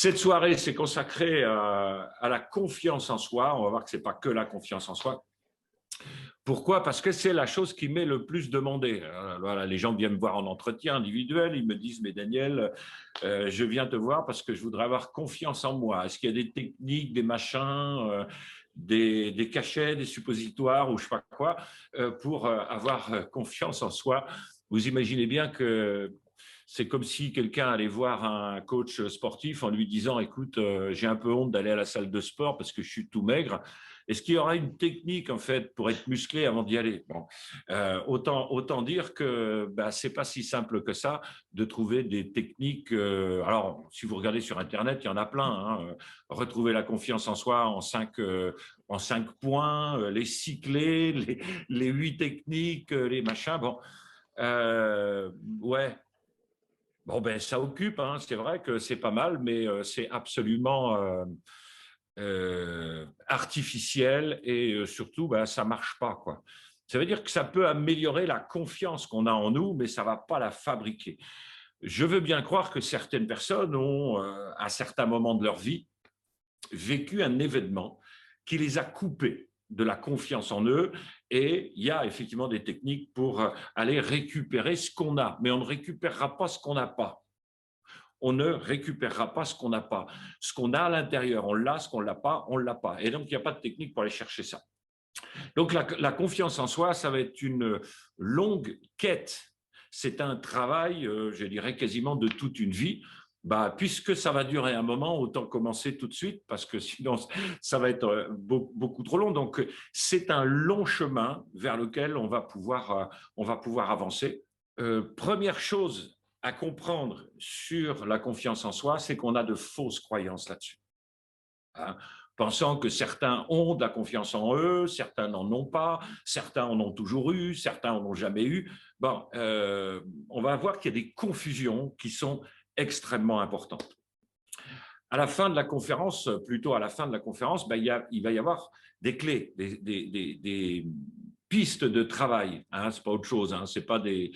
Cette soirée, c'est consacré à la confiance en soi. On va voir que ce n'est pas que la confiance en soi. Pourquoi? Parce que c'est la chose qui m'est le plus demandée. Voilà, les gens viennent me voir en entretien individuel, ils me disent, mais Daniel, je viens te voir parce que je voudrais avoir confiance en moi. Est-ce qu'il y a des techniques, des machins, des cachets, des suppositoires ou je ne sais pas quoi pour avoir confiance en soi? Vous imaginez bien que c'est comme si quelqu'un allait voir un coach sportif en lui disant, écoute, j'ai un peu honte d'aller à la salle de sport parce que je suis tout maigre. Est-ce qu'il y aura une technique en fait pour être musclé avant d'y aller? Bon, autant dire que bah, c'est pas si simple que ça de trouver des techniques. Alors, si vous regardez sur Internet, il y en a plein. Hein. Retrouver la confiance en soi en 5 points, les cycler, les 8 techniques, les machins. Bon, ouais. Bon, ben, ça occupe, hein. C'est vrai que c'est pas mal, mais c'est absolument artificiel et surtout, ben, ça ne marche pas, quoi. Ça veut dire que ça peut améliorer la confiance qu'on a en nous, mais ça ne va pas la fabriquer. Je veux bien croire que certaines personnes ont, à certains moments de leur vie, vécu un événement qui les a coupés de la confiance en eux et il y a effectivement des techniques pour aller récupérer ce qu'on a, mais on ne récupérera pas ce qu'on n'a pas. On ne récupérera pas ce qu'on n'a pas. Ce qu'on a à l'intérieur, on l'a, ce qu'on l'a pas, on ne l'a pas. Et donc, il n'y a pas de technique pour aller chercher ça. Donc, la confiance en soi, ça va être une longue quête. C'est un travail, je dirais, quasiment de toute une vie. Bah, puisque ça va durer un moment, autant commencer tout de suite, parce que sinon, ça va être beaucoup trop long. Donc, c'est un long chemin vers lequel on va pouvoir avancer. Première chose à comprendre sur la confiance en soi, c'est qu'on a de fausses croyances là-dessus. Hein, pensant que certains ont de la confiance en eux, certains n'en ont pas, certains en ont toujours eu, certains en ont jamais eu. Bon, on va voir qu'il y a des confusions qui sont extrêmement importantes. À la fin de la conférence, plutôt à la fin de la conférence, ben, il va y avoir des clés, des pistes de travail. Hein, c'est pas autre chose. Hein, c'est pas des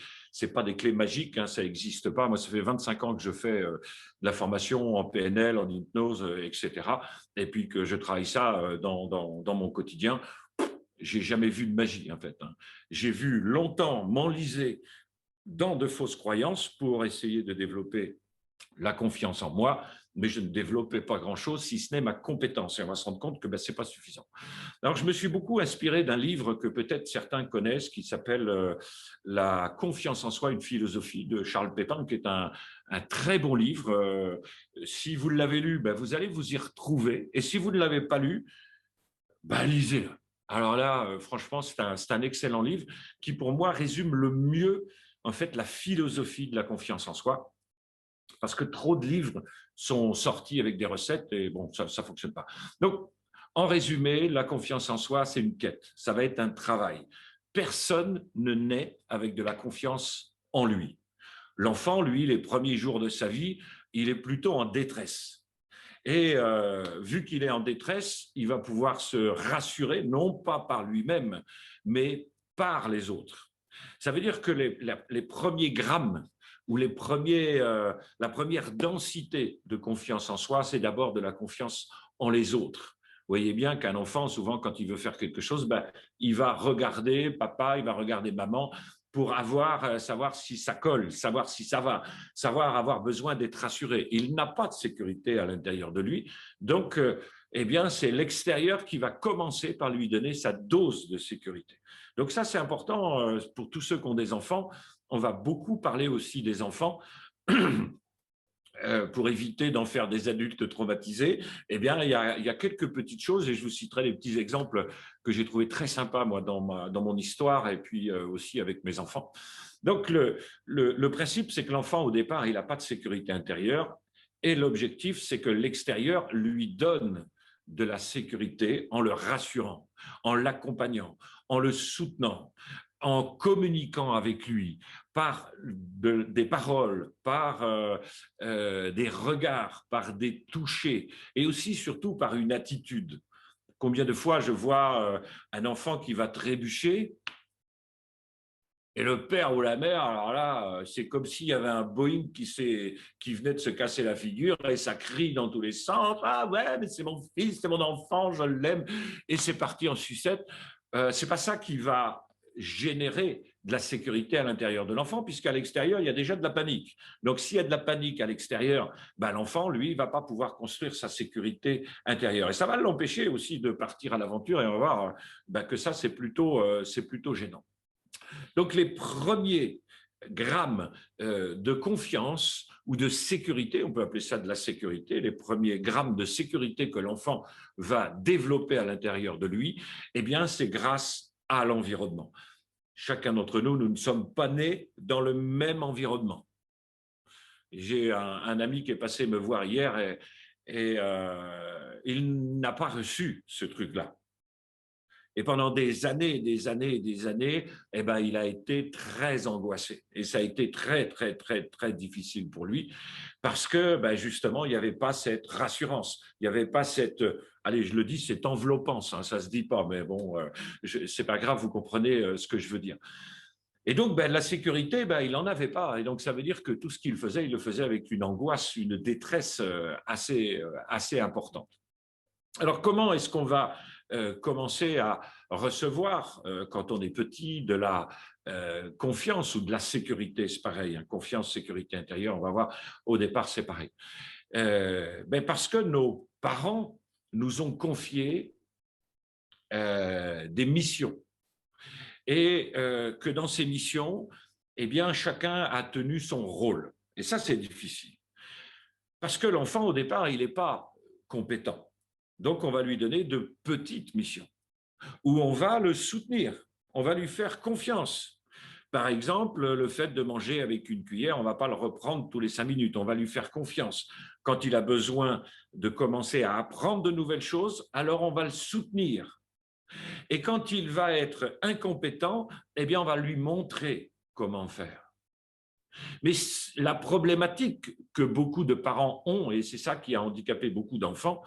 clés magiques. Hein, ça n'existe pas. Moi, ça fait 25 ans que je fais de la formation en PNL, en hypnose, etc. Et puis que je travaille ça dans mon quotidien. J'ai jamais vu de magie en fait. Hein. J'ai vu longtemps m'enliser dans de fausses croyances pour essayer de développer la confiance en moi, mais je ne développais pas grand-chose, si ce n'est ma compétence. Et on va se rendre compte que ce n'est pas suffisant. Alors, je me suis beaucoup inspiré d'un livre que peut-être certains connaissent, qui s'appelle La confiance en soi, une philosophie, de Charles Pépin, qui est un très bon livre. Si vous l'avez lu, vous allez vous y retrouver. Et si vous ne l'avez pas lu, lisez-le. Alors là, franchement, c'est un excellent livre qui, pour moi, résume le mieux, en fait, la philosophie de la confiance en soi. Parce que trop de livres sont sortis avec des recettes et bon, ça ne fonctionne pas. Donc, en résumé, la confiance en soi, c'est une quête. Ça va être un travail. Personne ne naît avec de la confiance en lui. L'enfant, lui, les premiers jours de sa vie, il est plutôt en détresse. Et vu qu'il est en détresse, il va pouvoir se rassurer, non pas par lui-même, mais par les autres. Ça veut dire que les premiers grammes ou la première densité de confiance en soi, c'est d'abord de la confiance en les autres. Vous voyez bien qu'un enfant, souvent, quand il veut faire quelque chose, il va regarder papa, il va regarder maman pour savoir si ça colle, savoir si ça va, savoir avoir besoin d'être rassuré. Il n'a pas de sécurité à l'intérieur de lui. Donc, c'est l'extérieur qui va commencer par lui donner sa dose de sécurité. Donc ça, c'est important pour tous ceux qui ont des enfants. On va beaucoup parler aussi des enfants pour éviter d'en faire des adultes traumatisés. Il y a quelques petites choses et je vous citerai des petits exemples que j'ai trouvé très sympas moi dans mon histoire et puis aussi avec mes enfants. Donc le principe, c'est que l'enfant au départ, il n'a pas de sécurité intérieure et l'objectif, c'est que l'extérieur lui donne de la sécurité en le rassurant, en l'accompagnant, en le soutenant, en communiquant avec lui par des paroles, par des regards, par des touchés et aussi surtout par une attitude. Combien de fois je vois un enfant qui va trébucher Et le père ou la mère, alors là, c'est comme s'il y avait un Boeing qui venait de se casser la figure et ça crie dans tous les sens. Ah ouais, mais c'est mon fils, c'est mon enfant, je l'aime. Et c'est parti en sucette. C'est pas ça qui va générer de la sécurité à l'intérieur de l'enfant, puisqu'à l'extérieur, il y a déjà de la panique. Donc, s'il y a de la panique à l'extérieur, ben, l'enfant, lui, ne va pas pouvoir construire sa sécurité intérieure. Et ça va l'empêcher aussi de partir à l'aventure et on va voir ben, que ça, c'est plutôt gênant. Donc, les premiers grammes de confiance ou de sécurité, on peut appeler ça de la sécurité, les premiers grammes de sécurité que l'enfant va développer à l'intérieur de lui, eh bien, c'est grâce à l'environnement. Chacun d'entre nous, nous ne sommes pas nés dans le même environnement. J'ai un ami qui est passé me voir hier et il n'a pas reçu ce truc-là. Et pendant des années, des années, des années, eh ben, il a été très angoissé. Et ça a été très, très, très, très difficile pour lui parce que, ben, justement, il n'y avait pas cette rassurance. Il n'y avait pas cette, allez, je le dis, cette enveloppance. Hein, ça ne se dit pas, mais bon, c'est pas grave, vous comprenez ce que je veux dire. Et donc, ben, la sécurité, ben, il n'en avait pas. Et donc, ça veut dire que tout ce qu'il faisait, il le faisait avec une angoisse, une détresse assez importante. Alors, comment est-ce qu'on va commencer à recevoir, quand on est petit, de la confiance ou de la sécurité? C'est pareil, hein, confiance, sécurité intérieure, on va voir, au départ, c'est pareil. Ben parce que nos parents nous ont confié des missions et que dans ces missions, eh bien, chacun a tenu son rôle. Et ça, c'est difficile. Parce que l'enfant, au départ, il n'est pas compétent. Donc, on va lui donner de petites missions où on va le soutenir, on va lui faire confiance. Par exemple, le fait de manger avec une cuillère, on ne va pas le reprendre tous les 5 minutes, on va lui faire confiance. Quand il a besoin de commencer à apprendre de nouvelles choses, alors on va le soutenir. Et quand il va être incompétent, eh bien, on va lui montrer comment faire. Mais la problématique que beaucoup de parents ont, et c'est ça qui a handicapé beaucoup d'enfants,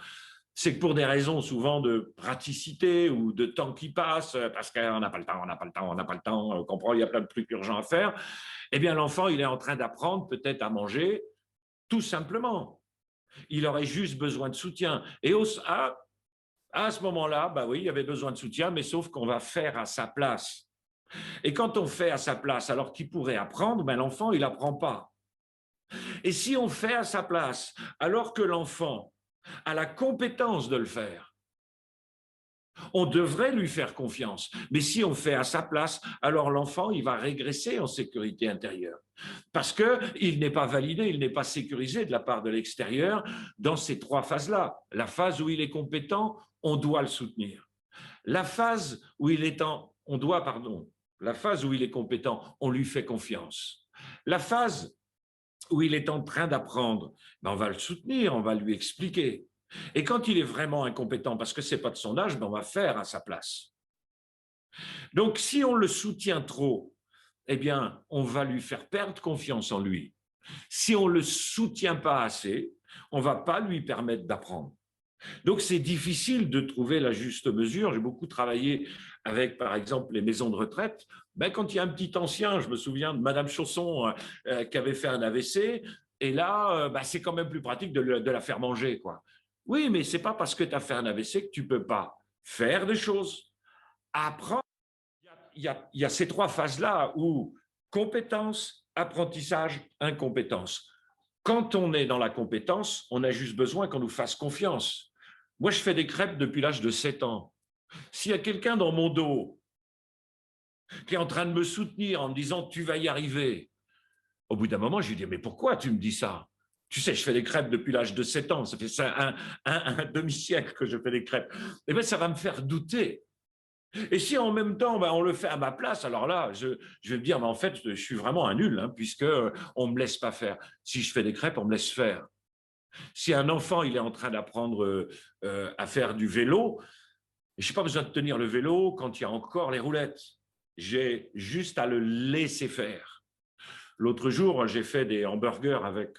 c'est que pour des raisons souvent de praticité ou de temps qui passe, parce qu'on n'a pas le temps, on n'a pas le temps, on n'a pas le temps, on comprend, il y a plein de trucs urgents à faire, eh bien l'enfant, il est en train d'apprendre peut-être à manger tout simplement. Il aurait juste besoin de soutien. Et à ce moment-là, bah oui, il y avait besoin de soutien, mais sauf qu'on va faire à sa place. Et quand on fait à sa place, alors qu'il pourrait apprendre, ben l'enfant, il n'apprend pas. Et si on fait à sa place, alors que l'enfant a la compétence de le faire, on devrait lui faire confiance. Mais si on fait à sa place, alors l'enfant, il va régresser en sécurité intérieure. Parce qu'il n'est pas validé, il n'est pas sécurisé de la part de l'extérieur dans ces 3 phases-là. La phase où il est compétent, on doit le soutenir. La phase où il est la phase où il est compétent, on lui fait confiance. La phase où il est en train d'apprendre, ben on va le soutenir, on va lui expliquer. Et quand il est vraiment incompétent, parce que ce n'est pas de son âge, ben on va faire à sa place. Donc, si on le soutient trop, eh bien, on va lui faire perdre confiance en lui. Si on ne le soutient pas assez, on ne va pas lui permettre d'apprendre. Donc, c'est difficile de trouver la juste mesure. J'ai beaucoup travaillé avec, par exemple, les maisons de retraite. Ben, quand il y a un petit ancien, je me souviens de Madame Chausson qui avait fait un AVC, et là, ben, c'est quand même plus pratique de la faire manger, quoi. Oui, mais ce n'est pas parce que tu as fait un AVC que tu ne peux pas faire des choses, apprendre. Il y a ces 3 phases-là où compétence, apprentissage, incompétence. Quand on est dans la compétence, on a juste besoin qu'on nous fasse confiance. Moi, je fais des crêpes depuis l'âge de 7 ans. S'il y a quelqu'un dans mon dos qui est en train de me soutenir en me disant « tu vas y arriver », au bout d'un moment, je lui dis « mais pourquoi tu me dis ça ?» Tu sais, je fais des crêpes depuis l'âge de 7 ans. Ça fait un demi-siècle que je fais des crêpes. Eh bien, ça va me faire douter. Et si en même temps, ben, on le fait à ma place, alors là, je vais me dire, mais en fait, je suis vraiment un nul, hein, puisqu'on ne me laisse pas faire. Si je fais des crêpes, on me laisse faire. Si un enfant, il est en train d'apprendre à faire du vélo, je n'ai pas besoin de tenir le vélo quand il y a encore les roulettes. J'ai juste à le laisser faire. L'autre jour, j'ai fait des hamburgers avec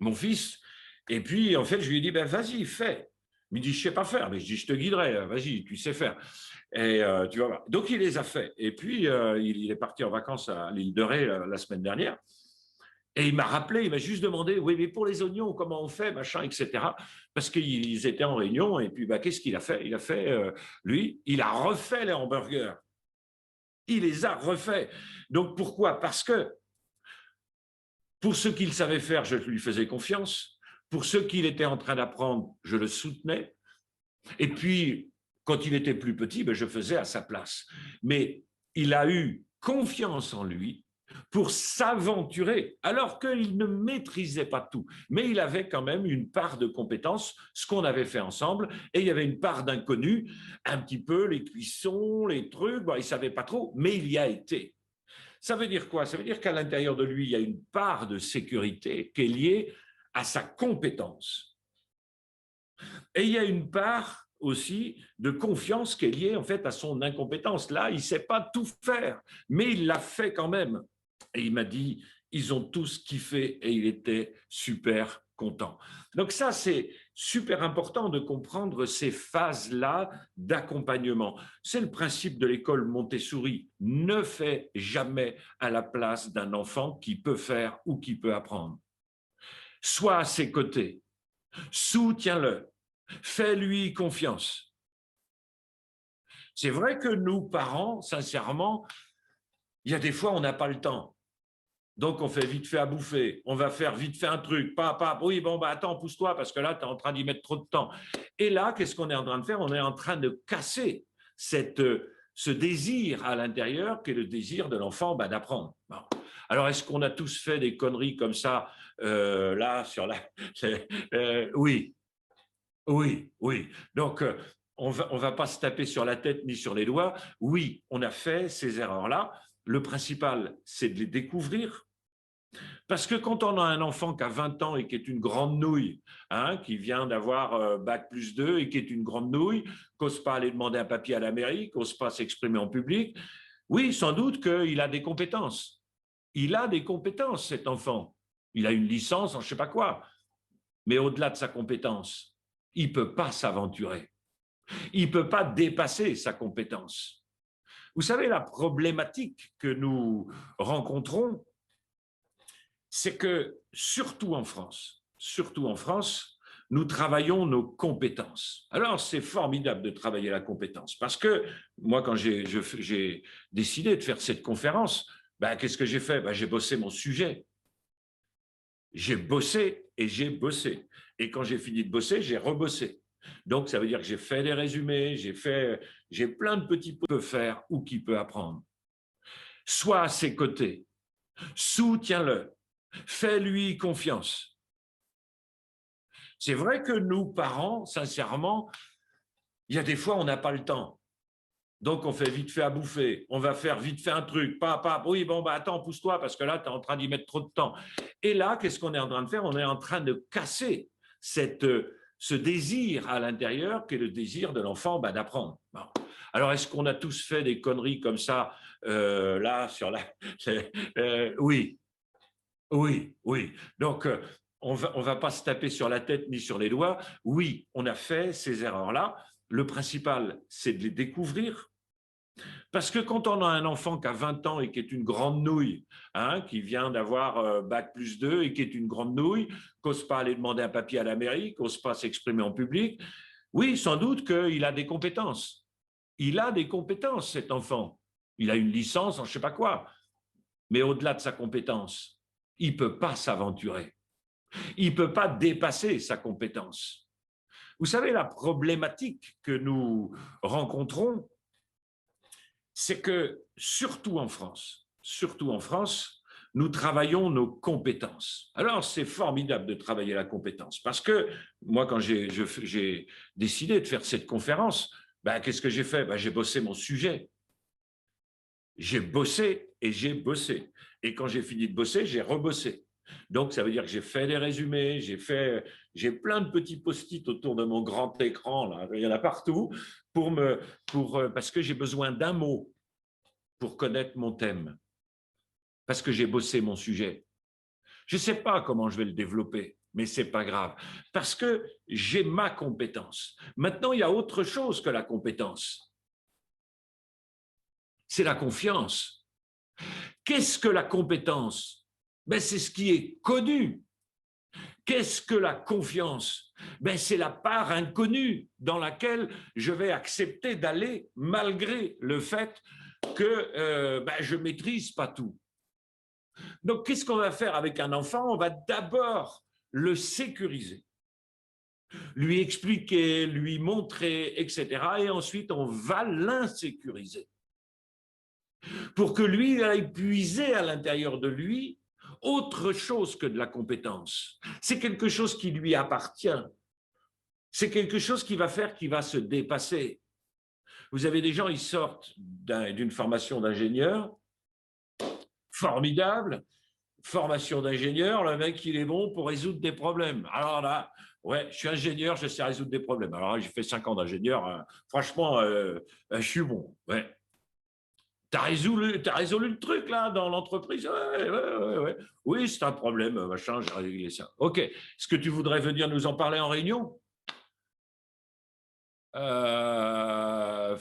mon fils, et puis, en fait, je lui ai dit, ben, vas-y, fais. Il me dit, je ne sais pas faire. Mais je dis, je te guiderai, vas-y, tu sais faire. Et tu vas voir. Donc, il les a fait. Et puis, il est parti en vacances à l'île de Ré la semaine dernière. Et il m'a rappelé, il m'a juste demandé, oui, mais pour les oignons, comment on fait, machin, etc. Parce qu'ils étaient en réunion. Et puis, bah, qu'est-ce qu'il a fait? Il a fait, lui, il a refait les hamburgers. Il les a refaits. Donc, pourquoi? Parce que pour ce qu'il savait faire, je lui faisais confiance. Pour ce qu'il était en train d'apprendre, je le soutenais. Et puis, quand il était plus petit, ben, je faisais à sa place. Mais il a eu confiance en lui pour s'aventurer, alors qu'il ne maîtrisait pas tout. Mais il avait quand même une part de compétence, ce qu'on avait fait ensemble, et il y avait une part d'inconnu, un petit peu les cuissons, les trucs, bon, il ne savait pas trop, mais il y a été. Ça veut dire quoi? Ça veut dire qu'à l'intérieur de lui, il y a une part de sécurité qui est liée à sa compétence. Et il y a une part aussi de confiance qui est liée en fait à son incompétence. Là, il ne sait pas tout faire, mais il l'a fait quand même. Et il m'a dit, ils ont tous kiffé et il était super content. Donc ça, c'est super important de comprendre ces phases-là d'accompagnement. C'est le principe de l'école Montessori. Ne fais jamais à la place d'un enfant qui peut faire ou qui peut apprendre. Sois à ses côtés, soutiens-le, fais-lui confiance. C'est vrai que nous, parents, sincèrement, il y a des fois, on n'a pas le temps. Donc, on fait vite fait à bouffer. On va faire vite fait un truc. Oui, bon, bah, attends, pousse-toi, parce que là, tu es en train d'y mettre trop de temps. Et là, qu'est-ce qu'on est en train de faire? On est en train de casser ce désir à l'intérieur, qui est le désir de l'enfant d'apprendre. Bon. Alors, est-ce qu'on a tous fait des conneries comme ça, là, sur la… oui, oui, oui. Donc, on va pas se taper sur la tête ni sur les doigts. Oui, on a fait ces erreurs-là. Le principal, c'est de les découvrir. Parce que quand on a un enfant qui a 20 ans et qui est une grande nouille, hein, qui vient d'avoir bac+2 et qui est une grande nouille, qui n'ose pas aller demander un papier à la mairie, qui n'ose pas s'exprimer en public, oui, sans doute qu'il a des compétences. Il a des compétences, cet enfant. Il a une licence en je ne sais pas quoi. Mais au-delà de sa compétence, il ne peut pas s'aventurer. Il ne peut pas dépasser sa compétence. Vous savez, la problématique que nous rencontrons, c'est que, surtout en France, nous travaillons nos compétences. Alors, c'est formidable de travailler la compétence parce que moi, quand j'ai décidé de faire cette conférence, qu'est-ce que j'ai fait? J'ai bossé mon sujet. J'ai bossé et j'ai bossé. Et quand j'ai fini de bosser, j'ai rebossé. Donc, ça veut dire que j'ai fait des résumés, j'ai plein de petits pots qui peut faire ou qui peut apprendre. Sois à ses côtés, soutiens-le, fais-lui confiance. C'est vrai que nous, parents, sincèrement, il y a des fois, on n'a pas le temps. Donc, on fait vite fait à bouffer. On va faire vite fait un truc. Oui, bon, attends, pousse-toi, parce que là, tu es en train d'y mettre trop de temps. Et là, qu'est-ce qu'on est en train de faire? On est en train de casser ce désir à l'intérieur, qui est le désir de l'enfant d'apprendre. Bon. Alors, est-ce qu'on a tous fait des conneries comme ça, là, sur la… oui, oui, oui. Donc, on va pas se taper sur la tête ni sur les doigts. Oui, on a fait ces erreurs-là. Le principal, c'est de les découvrir. Parce que quand on a un enfant qui a 20 ans et qui est une grande nouille, hein, qui vient d'avoir bac+2 et qui est une grande nouille, qui n'ose pas aller demander un papier à la mairie, qui n'ose pas s'exprimer en public, oui, sans doute qu'il a des compétences. Il a des compétences, cet enfant. Il a une licence en je ne sais pas quoi. Mais au-delà de sa compétence, il ne peut pas s'aventurer. Il ne peut pas dépasser sa compétence. Vous savez, la problématique que nous rencontrons, c'est que, surtout en France, nous travaillons nos compétences. Alors, c'est formidable de travailler la compétence parce que moi, quand j'ai décidé de faire cette conférence, qu'est-ce que j'ai fait? J'ai bossé mon sujet. J'ai bossé et j'ai bossé. Et quand j'ai fini de bosser, j'ai rebossé. Donc, ça veut dire que j'ai fait des résumés, j'ai plein de petits post-it autour de mon grand écran, là, il y en a partout, parce que j'ai besoin d'un mot pour connaître mon thème, parce que j'ai bossé mon sujet. Je ne sais pas comment je vais le développer, mais ce n'est pas grave, parce que j'ai ma compétence. Maintenant, il y a autre chose que la compétence. C'est la confiance. Qu'est-ce que la compétence? Ben, c'est ce qui est connu. Qu'est-ce que la confiance? Ben, c'est la part inconnue dans laquelle je vais accepter d'aller malgré le fait que je ne maîtrise pas tout. Donc, qu'est-ce qu'on va faire avec un enfant? On va d'abord le sécuriser, lui expliquer, lui montrer, etc. Et ensuite, on va l'insécuriser pour que lui aille puiser à l'intérieur de lui autre chose que de la compétence. C'est quelque chose qui lui appartient. C'est quelque chose qui va faire qu'il va se dépasser. Vous avez des gens, ils sortent d'une formation d'ingénieur, formidable, formation d'ingénieur, le mec, il est bon pour résoudre des problèmes. Alors là, ouais, je suis ingénieur, je sais résoudre des problèmes. Alors là, j'ai fait 5 ans d'ingénieur, franchement, je suis bon. Ouais. T'as résolu le truc, là, dans l'entreprise? Ouais. Oui, c'est un problème, machin, j'ai réglé ça. OK. Est-ce que tu voudrais venir nous en parler en réunion? Faire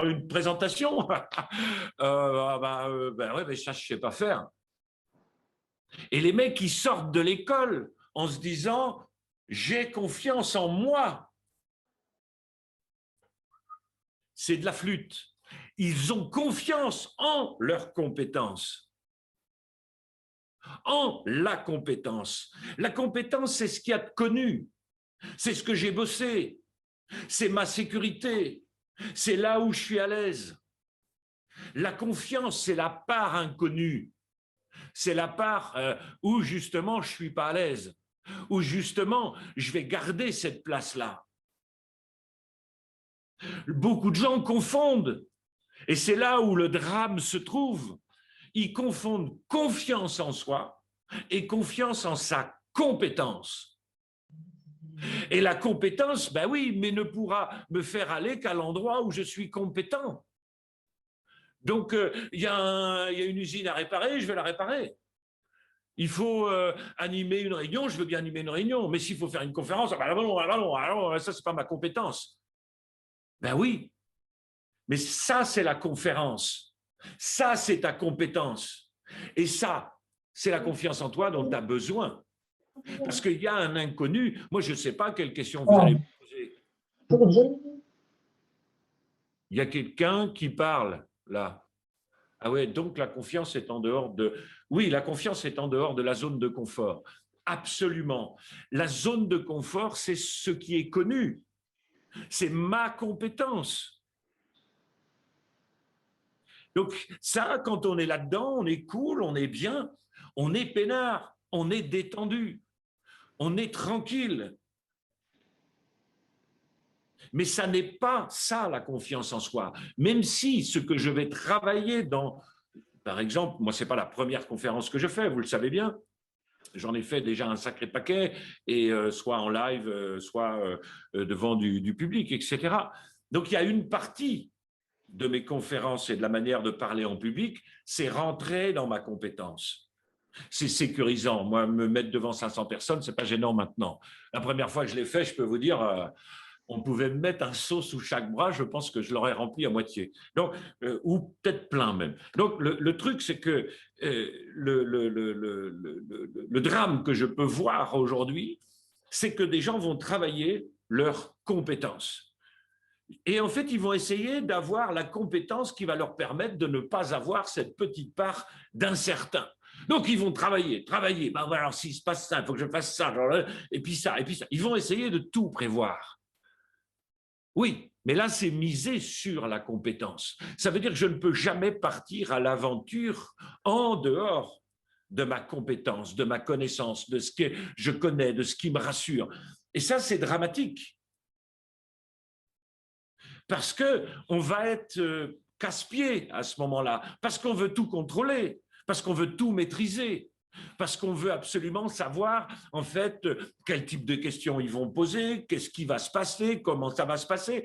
une présentation? Ouais, mais ça, je ne sais pas faire. Et les mecs, ils sortent de l'école en se disant, j'ai confiance en moi. C'est de la flûte. Ils ont confiance en leurs compétences, en la compétence. La compétence, c'est ce qu'il y a de connu, c'est ce que j'ai bossé, c'est ma sécurité, c'est là où je suis à l'aise. La confiance, c'est la part inconnue, c'est la part où justement je ne suis pas à l'aise, où justement je vais garder cette place-là. Beaucoup de gens confondent, et c'est là où le drame se trouve. Ils confondent confiance en soi et confiance en sa compétence. Et la compétence, ben oui, mais ne pourra me faire aller qu'à l'endroit où je suis compétent. Donc, il y a une usine à réparer, je vais la réparer. Il faut animer une réunion, je veux bien animer une réunion, mais s'il faut faire une conférence, allons, ça, c'est pas ma compétence. Ben oui, mais ça, c'est la conférence. Ça, c'est ta compétence. Et ça, c'est la confiance en toi dont tu as besoin. Parce qu'il y a un inconnu. Moi, je ne sais pas quelle question vous allez me poser. Il y a quelqu'un qui parle, là. Ah ouais, donc la confiance est en dehors de... Oui, la confiance est en dehors de la zone de confort. Absolument. La zone de confort, c'est ce qui est connu. C'est ma compétence. Donc ça, quand on est là-dedans, on est cool, on est bien, on est peinard, on est détendu, on est tranquille. Mais ça n'est pas ça la confiance en soi. Même si ce que je vais travailler dans, par exemple, moi, ce n'est pas la première conférence que je fais, vous le savez bien. J'en ai fait déjà un sacré paquet, et soit en live, soit devant du public, etc. Donc, il y a une partie de mes conférences et de la manière de parler en public, c'est rentrer dans ma compétence. C'est sécurisant. Moi, me mettre devant 500 personnes, ce n'est pas gênant maintenant. La première fois que je l'ai fait, je peux vous dire, on pouvait me mettre un seau sous chaque bras, je pense que je l'aurais rempli à moitié. Donc, ou peut-être plein même. Donc, le truc, c'est que le drame que je peux voir aujourd'hui, c'est que des gens vont travailler leurs compétences. Et en fait, ils vont essayer d'avoir la compétence qui va leur permettre de ne pas avoir cette petite part d'incertain. Donc, ils vont travailler. Ben, alors, s'il se passe ça, il faut que je fasse ça, et puis ça, et puis ça. Ils vont essayer de tout prévoir. Oui, mais là, c'est misé sur la compétence. Ça veut dire que je ne peux jamais partir à l'aventure en dehors de ma compétence, de ma connaissance, de ce que je connais, de ce qui me rassure. Et ça, c'est dramatique. Parce qu'on va être casse-pied à ce moment-là, parce qu'on veut tout contrôler, parce qu'on veut tout maîtriser, parce qu'on veut absolument savoir, en fait, quel type de questions ils vont poser, qu'est-ce qui va se passer, comment ça va se passer,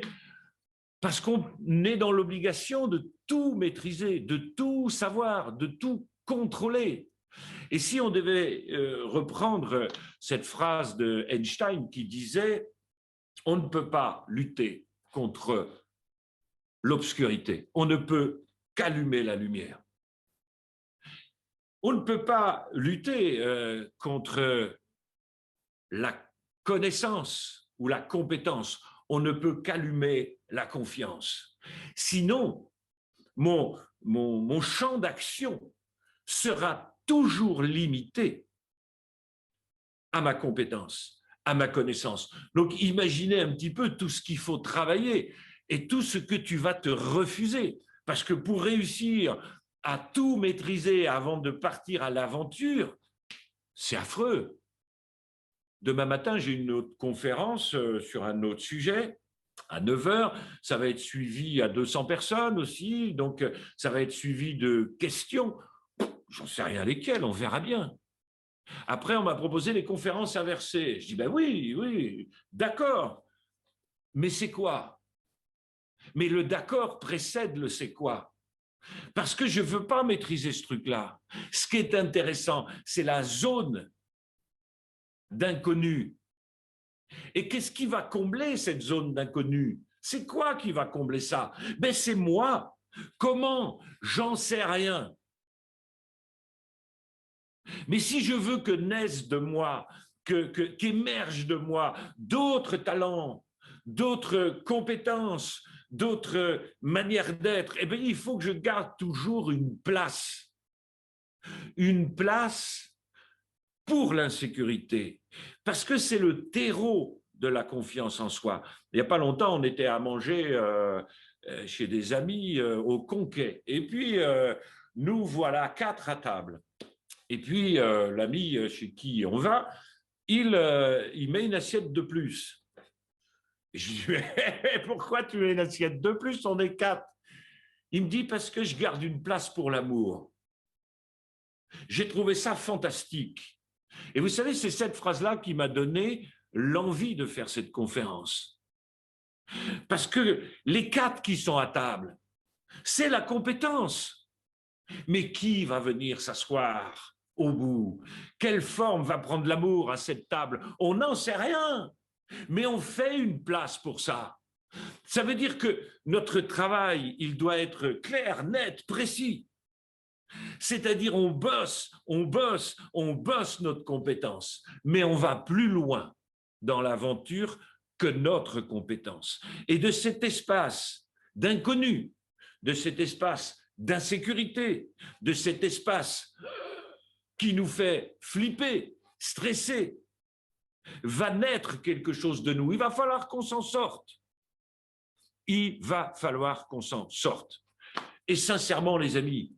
parce qu'on est dans l'obligation de tout maîtriser, de tout savoir, de tout contrôler. Et si on devait reprendre cette phrase de Einstein qui disait « On ne peut pas lutter contre l'obscurité, on ne peut qu'allumer la lumière ». On ne peut pas lutter contre la connaissance ou la compétence, on ne peut qu'allumer la confiance. Sinon, mon champ d'action sera toujours limité à ma compétence, à ma connaissance. Donc, imaginez un petit peu tout ce qu'il faut travailler et tout ce que tu vas te refuser. Parce que pour réussir à tout maîtriser avant de partir à l'aventure, c'est affreux. Demain matin, j'ai une autre conférence sur un autre sujet à 9 heures. Ça va être suivi à 200 personnes aussi. Donc, ça va être suivi de questions. J'en sais rien lesquelles, on verra bien. Après, on m'a proposé les conférences inversées. Je dis, ben oui, oui, d'accord. Mais c'est quoi? Mais le d'accord précède le c'est quoi? Parce que je ne veux pas maîtriser ce truc-là. Ce qui est intéressant, c'est la zone d'inconnu. Et qu'est-ce qui va combler cette zone d'inconnu? C'est quoi qui va combler ça? Ben c'est moi. Comment? J'en sais rien. Mais si je veux que naissent de moi, qu'émergent de moi d'autres talents, d'autres compétences, d'autres manières d'être, eh bien, il faut que je garde toujours une place pour l'insécurité, parce que c'est le terreau de la confiance en soi. Il n'y a pas longtemps, on était à manger chez des amis au Conquet, et puis nous voilà 4 à table. Et puis l'ami chez qui on va, il met une assiette de plus. Je lui dis, pourquoi tu mets une assiette de plus? On est 4. Il me dit, parce que je garde une place pour l'amour. J'ai trouvé ça fantastique. Et vous savez, c'est cette phrase-là qui m'a donné l'envie de faire cette conférence. Parce que les 4 qui sont à table, c'est la compétence. Mais qui va venir s'asseoir au bout? Quelle forme va prendre l'amour à cette table? On n'en sait rien, mais on fait une place pour ça. Ça veut dire que notre travail, il doit être clair, net, précis. C'est-à-dire on bosse notre compétence, mais on va plus loin dans l'aventure que notre compétence. Et de cet espace d'inconnu, de cet espace d'insécurité, de cet espace qui nous fait flipper, stresser, va naître quelque chose de nous. Il va falloir qu'on s'en sorte. Il va falloir qu'on s'en sorte. Et sincèrement, les amis,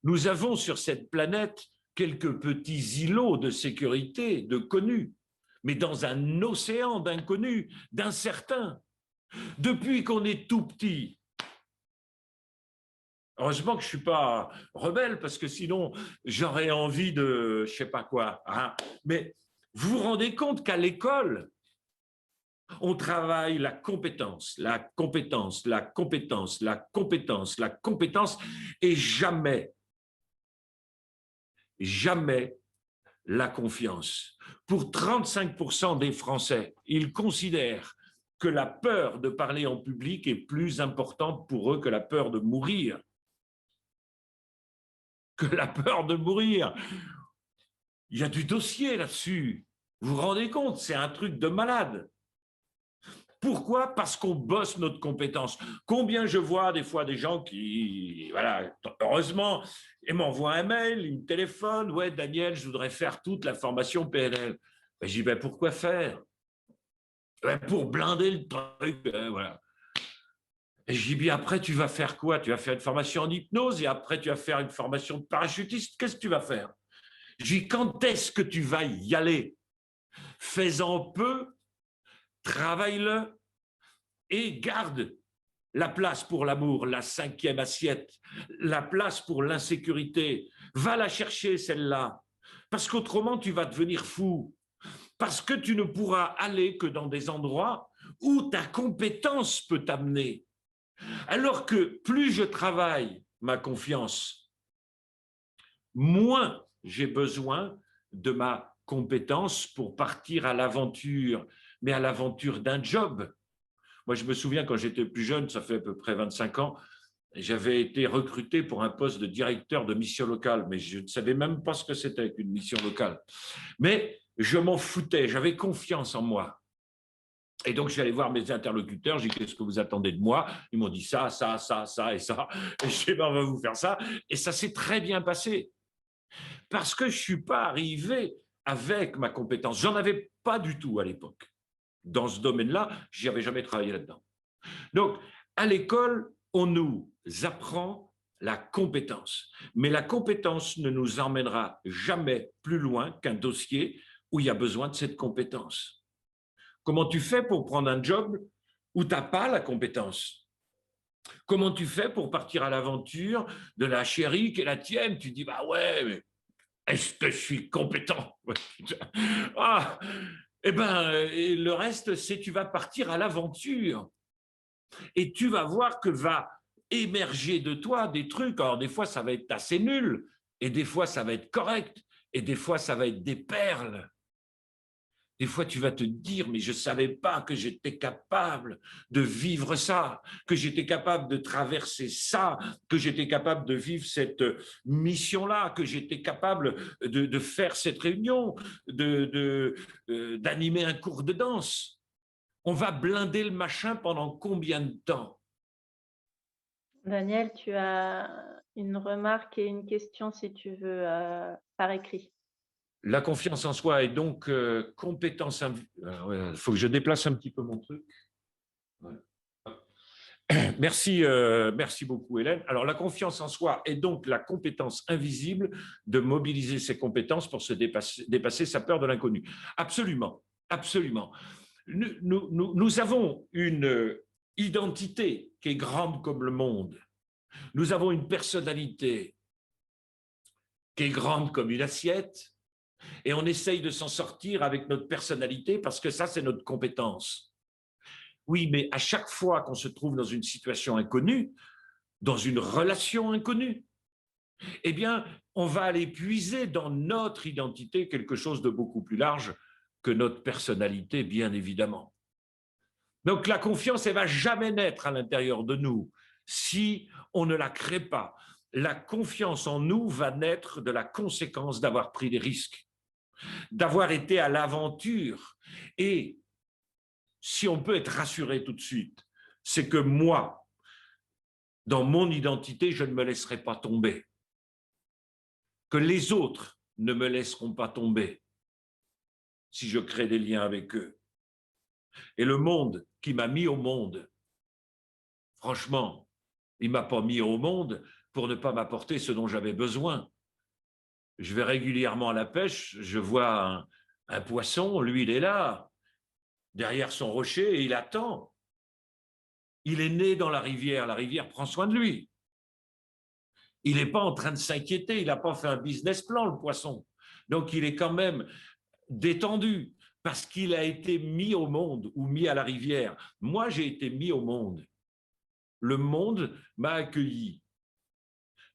nous avons sur cette planète quelques petits îlots de sécurité, de connus, mais dans un océan d'inconnus, d'incertains. Depuis qu'on est tout petit, heureusement que je ne suis pas rebelle, parce que sinon, j'aurais envie de je ne sais pas quoi. Hein. Mais vous vous rendez compte qu'à l'école, on travaille la compétence, la compétence, la compétence, la compétence, la compétence, et jamais la confiance. Pour 35% des Français, ils considèrent que la peur de parler en public est plus importante pour eux que la peur de mourir. Que la peur de mourir. Il y a du dossier là-dessus. Vous vous rendez compte, c'est un truc de malade. Pourquoi? Parce qu'on bosse notre compétence. Combien je vois des fois des gens qui, voilà, heureusement, ils m'envoient un mail, ils me téléphonent, ouais, Daniel, je voudrais faire toute la formation PNL. Ben, je dis, ben, pourquoi faire? Ben, pour blinder le truc, voilà. Et je dis, bien après, tu vas faire quoi? Tu vas faire une formation en hypnose et après, tu vas faire une formation de parachutiste. Qu'est-ce que tu vas faire? Je dis, quand est-ce que tu vas y aller? Fais-en peu, travaille-le et garde la place pour l'amour, la 5e assiette, la place pour l'insécurité. Va la chercher, celle-là, parce qu'autrement, tu vas devenir fou, parce que tu ne pourras aller que dans des endroits où ta compétence peut t'amener. Alors que plus je travaille ma confiance, moins j'ai besoin de ma compétence pour partir à l'aventure, mais à l'aventure d'un job. Moi, je me souviens quand j'étais plus jeune, ça fait à peu près 25 ans, j'avais été recruté pour un poste de directeur de mission locale, mais je ne savais même pas ce que c'était qu'une mission locale. Mais je m'en foutais, j'avais confiance en moi. Et donc, je suis allé voir mes interlocuteurs, j'ai dit, qu'est-ce que vous attendez de moi? Ils m'ont dit ça, ça, ça, ça et ça. Et je dit, ben, on va vous faire ça. Et ça s'est très bien passé. Parce que je ne suis pas arrivé avec ma compétence. J'en avais pas du tout à l'époque. Dans ce domaine-là, je n'avais jamais travaillé là-dedans. Donc, à l'école, on nous apprend la compétence. Mais la compétence ne nous emmènera jamais plus loin qu'un dossier où il y a besoin de cette compétence. Comment tu fais pour prendre un job où tu n'as pas la compétence? Comment tu fais pour partir à l'aventure de la chérie qui est la tienne? Tu dis, bah ouais, mais est-ce que je suis compétent? Ah, eh bien, le reste, c'est tu vas partir à l'aventure. Et tu vas voir que va émerger de toi des trucs. Alors, des fois, ça va être assez nul, et des fois, ça va être correct, et des fois, ça va être des perles. Des fois, tu vas te dire, mais je ne savais pas que j'étais capable de vivre ça, que j'étais capable de traverser ça, que j'étais capable de vivre cette mission-là, que j'étais capable de faire cette réunion, d'animer un cours de danse. On va blinder le machin pendant combien de temps? Daniel, tu as une remarque et une question si tu veux par écrit. La confiance en soi est donc compétence. Il faut que je déplace un petit peu mon truc. Ouais. Merci, merci beaucoup, Hélène. Alors, la confiance en soi est donc la compétence invisible de mobiliser ses compétences pour se dépasser sa peur de l'inconnu. Absolument, absolument. Nous avons une identité qui est grande comme le monde. Nous avons une personnalité qui est grande comme une assiette. Et on essaye de s'en sortir avec notre personnalité parce que ça, c'est notre compétence. Oui, mais à chaque fois qu'on se trouve dans une situation inconnue, dans une relation inconnue, eh bien, on va aller puiser dans notre identité quelque chose de beaucoup plus large que notre personnalité, bien évidemment. Donc, la confiance, elle ne va jamais naître à l'intérieur de nous si on ne la crée pas. La confiance en nous va naître de la conséquence d'avoir pris des risques, d'avoir été à l'aventure. Et si on peut être rassuré tout de suite, c'est que moi, dans mon identité, je ne me laisserai pas tomber. Que les autres ne me laisseront pas tomber si je crée des liens avec eux. Et le monde qui m'a mis au monde, franchement, il ne m'a pas mis au monde pour ne pas m'apporter ce dont j'avais besoin. Je vais régulièrement à la pêche, je vois un poisson, lui, il est là, derrière son rocher, et il attend. Il est né dans la rivière prend soin de lui. Il n'est pas en train de s'inquiéter, il n'a pas fait un business plan, le poisson. Donc, il est quand même détendu parce qu'il a été mis au monde ou mis à la rivière. Moi, j'ai été mis au monde. Le monde m'a accueilli.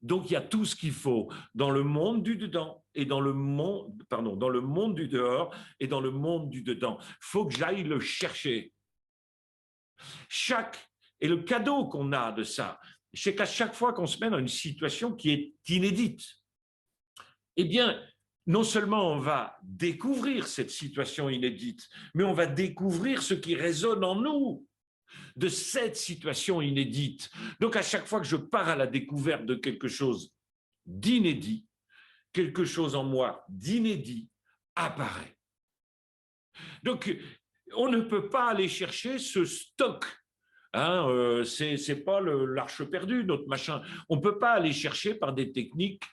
Donc, il y a tout ce qu'il faut dans le monde du dedans et dans le monde, pardon, dans le monde du dehors et dans le monde du dedans. Il faut que j'aille le chercher. Et le cadeau qu'on a de ça, c'est qu'à chaque fois qu'on se met dans une situation qui est inédite, eh bien, non seulement on va découvrir cette situation inédite, mais on va découvrir ce qui résonne en nous de cette situation inédite. Donc, à chaque fois que je pars à la découverte de quelque chose d'inédit, quelque chose en moi d'inédit apparaît. Donc, on ne peut pas aller chercher ce stock. Hein, c'est pas l'arche perdue, notre machin. On ne peut pas aller chercher par des techniques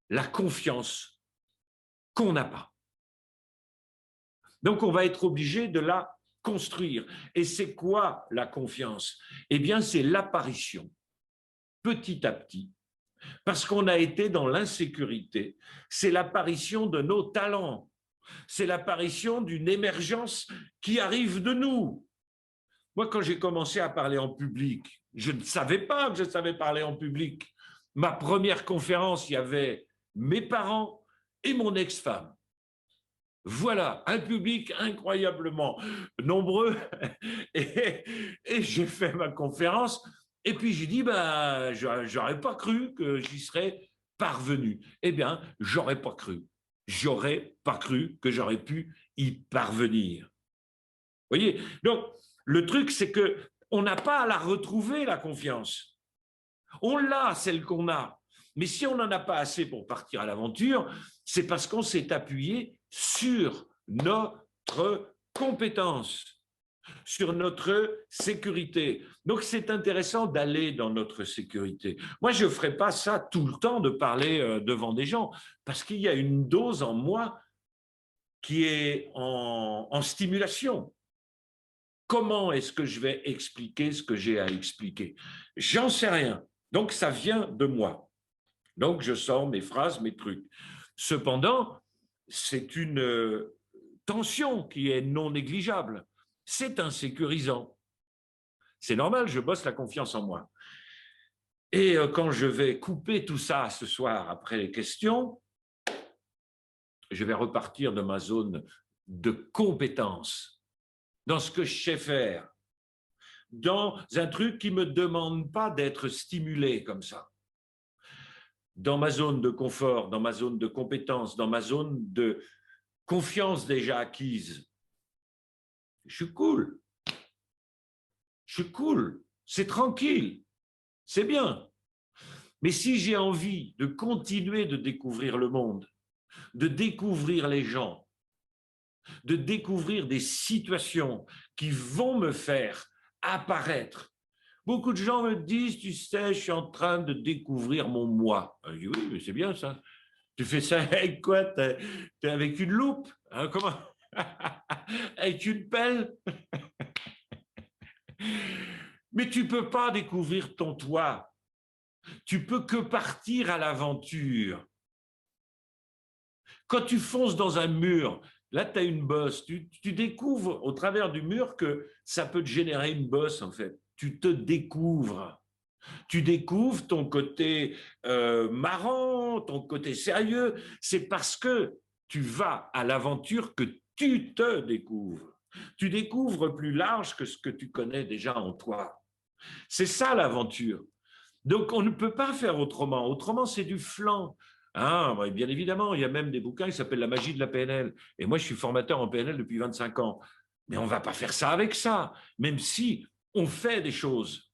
la confiance qu'on n'a pas. Donc, on va être obligé de la construire. Et c'est quoi la confiance? Eh bien, c'est l'apparition, petit à petit, parce qu'on a été dans l'insécurité, c'est l'apparition de nos talents, c'est l'apparition d'une émergence qui arrive de nous. Moi, quand j'ai commencé à parler en public, je ne savais pas que je savais parler en public. Ma première conférence, il y avait mes parents et mon ex-femme. Voilà, un public incroyablement nombreux. Et, et j'ai fait ma conférence. Et puis j'ai dit, bah, j'aurais pas cru que j'y serais parvenu. Eh bien, j'aurais pas cru. J'aurais pas cru que j'aurais pu y parvenir. Vous voyez? Donc, le truc, c'est que on n'a pas à la retrouver, la confiance. On l'a, celle qu'on a. Mais si on n'en a pas assez pour partir à l'aventure, c'est parce qu'on s'est appuyé sur notre compétence, sur notre sécurité. Donc, c'est intéressant d'aller dans notre sécurité. Moi, je ne ferai pas ça tout le temps de parler devant des gens, parce qu'il y a une dose en moi qui est en stimulation. Comment est-ce que je vais expliquer ce que j'ai à expliquer? J'en sais rien. Donc, ça vient de moi. Donc, je sors mes phrases, mes trucs. Cependant, c'est une tension qui est non négligeable. C'est insécurisant. C'est normal, je bosse la confiance en moi. Et quand je vais couper tout ça ce soir après les questions, je vais repartir de ma zone de compétence, dans ce que je sais faire, dans un truc qui ne me demande pas d'être stimulé comme ça. Dans ma zone de confort, dans ma zone de compétence, dans ma zone de confiance déjà acquise. Je suis cool. Je suis cool. C'est tranquille. C'est bien. Mais si j'ai envie de continuer de découvrir le monde, de découvrir les gens, de découvrir des situations qui vont me faire apparaître. Beaucoup de gens me disent, tu sais, je suis en train de découvrir mon moi. Je dis, oui, mais c'est bien ça. Tu fais ça avec quoi? T'es avec une loupe, hein, comment? Avec une pelle? Mais tu ne peux pas découvrir ton toi. Tu peux que partir à l'aventure. Quand tu fonces dans un mur, là, tu as une bosse. Tu découvres au travers du mur que ça peut te générer une bosse, en fait. Tu te découvres. Tu découvres ton côté marrant, ton côté sérieux. C'est parce que tu vas à l'aventure que tu te découvres. Tu découvres plus large que ce que tu connais déjà en toi. C'est ça l'aventure. Donc, on ne peut pas faire autrement. Autrement, c'est du flan. Ah, bien évidemment, il y a même des bouquins qui s'appellent La magie de la PNL. Et moi, je suis formateur en PNL depuis 25 ans. Mais on ne va pas faire ça avec ça, même si on fait des choses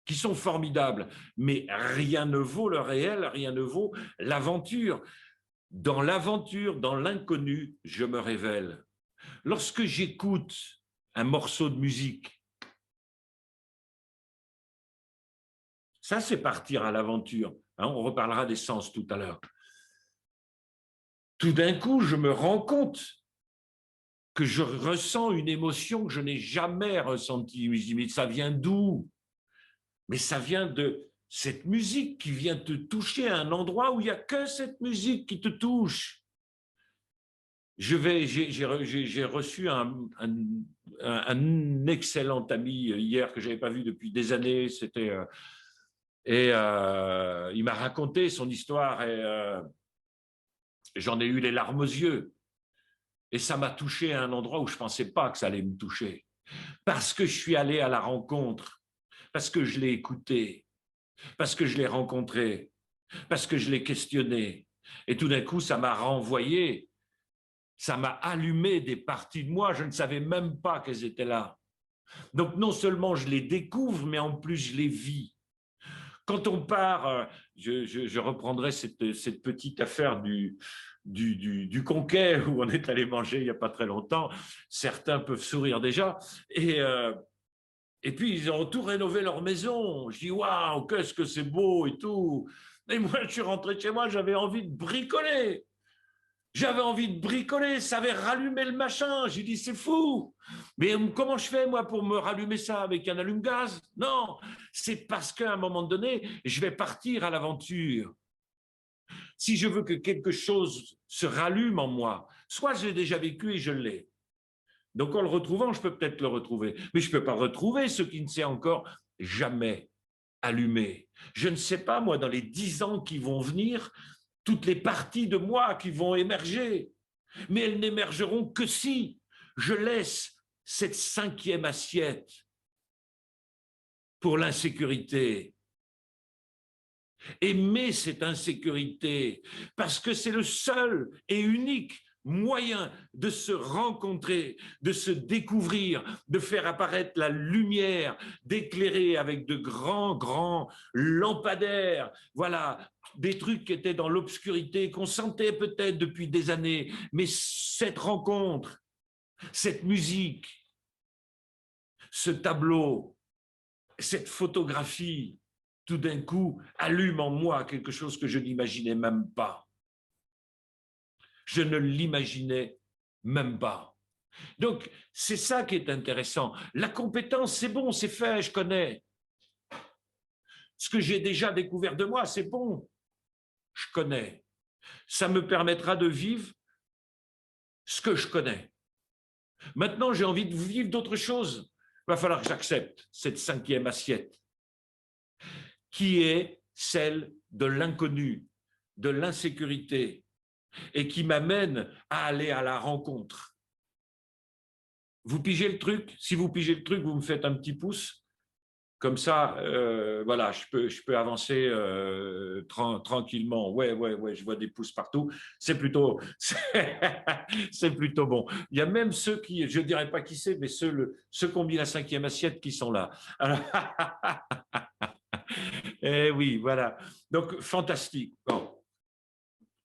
qui sont formidables. Mais rien ne vaut le réel, rien ne vaut l'aventure. Dans l'aventure, dans l'inconnu, je me révèle. Lorsque j'écoute un morceau de musique, ça, c'est partir à l'aventure. On reparlera des sens tout à l'heure. Tout d'un coup, je me rends compte que je ressens une émotion que je n'ai jamais ressentie. Je me dis, mais ça vient d'où? Mais ça vient de cette musique qui vient te toucher à un endroit où il n'y a que cette musique qui te touche. J'ai reçu un excellent ami hier que je n'avais pas vu depuis des années. Il m'a raconté son histoire et j'en ai eu les larmes aux yeux. Et ça m'a touché à un endroit où je ne pensais pas que ça allait me toucher. Parce que je suis allé à la rencontre, parce que je l'ai écouté, parce que je l'ai rencontré, parce que je l'ai questionné. Et tout d'un coup, ça m'a renvoyé, ça m'a allumé des parties de moi, je ne savais même pas qu'elles étaient là. Donc non seulement je les découvre, mais en plus je les vis. Quand on part, je reprendrai cette petite affaire du Conquet où on est allé manger il n'y a pas très longtemps. Certains peuvent sourire déjà. Et puis, ils ont tout rénové leur maison. Je dis, waouh, qu'est-ce que c'est beau et tout. Et moi, je suis rentré chez moi, j'avais envie de bricoler. J'avais envie de bricoler, ça avait rallumé le machin. J'ai dit, c'est fou. Mais comment je fais, moi, pour me rallumer ça avec un allume-gaz? Non, c'est parce qu'à un moment donné, je vais partir à l'aventure. Si je veux que quelque chose se rallume en moi, soit je l'ai déjà vécu et je l'ai. Donc, en le retrouvant, je peux peut-être le retrouver. Mais je ne peux pas retrouver ce qui ne s'est encore jamais allumé. Je ne sais pas, moi, dans les 10 ans qui vont venir, toutes les parties de moi qui vont émerger. Mais elles n'émergeront que si je laisse cette 5e assiette pour l'insécurité. Aimer cette insécurité, parce que c'est le seul et unique moyen de se rencontrer, de se découvrir, de faire apparaître la lumière, d'éclairer avec de grands lampadaires, voilà, des trucs qui étaient dans l'obscurité, qu'on sentait peut-être depuis des années, mais cette rencontre, cette musique, ce tableau, cette photographie, tout d'un coup, allume en moi quelque chose que je n'imaginais même pas. Je ne l'imaginais même pas. Donc, c'est ça qui est intéressant. La compétence, c'est bon, c'est fait, je connais. Ce que j'ai déjà découvert de moi, c'est bon, je connais. Ça me permettra de vivre ce que je connais. Maintenant, j'ai envie de vivre d'autres choses. Il va falloir que j'accepte cette 5e assiette, qui est celle de l'inconnu, de l'insécurité, et qui m'amène à aller à la rencontre. Vous pigez le truc? Si vous pigez le truc, vous me faites un petit pouce. Comme ça, voilà, je peux avancer tranquillement. Ouais, je vois des pouces partout. C'est plutôt, c'est plutôt bon. Il y a même ceux qui, je ne dirais pas qui c'est, mais ceux qui ont mis la 5e assiette qui sont là. Alors, eh oui, voilà. Donc, fantastique. Bon.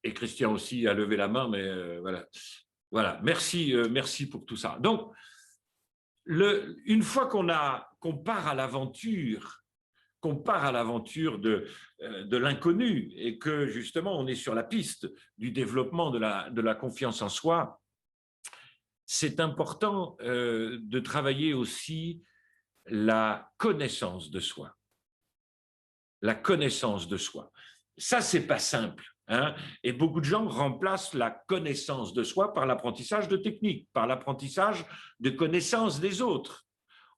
Et Christian aussi a levé la main, mais voilà. Voilà, merci pour tout ça. Donc, une fois qu'on part à l'aventure, de l'inconnu et que justement on est sur la piste du développement de la confiance en soi, c'est important de travailler aussi la connaissance de soi. La connaissance de soi. Ça, c'est pas simple. Hein, et beaucoup de gens remplacent la connaissance de soi par l'apprentissage de techniques, par l'apprentissage de connaissances des autres.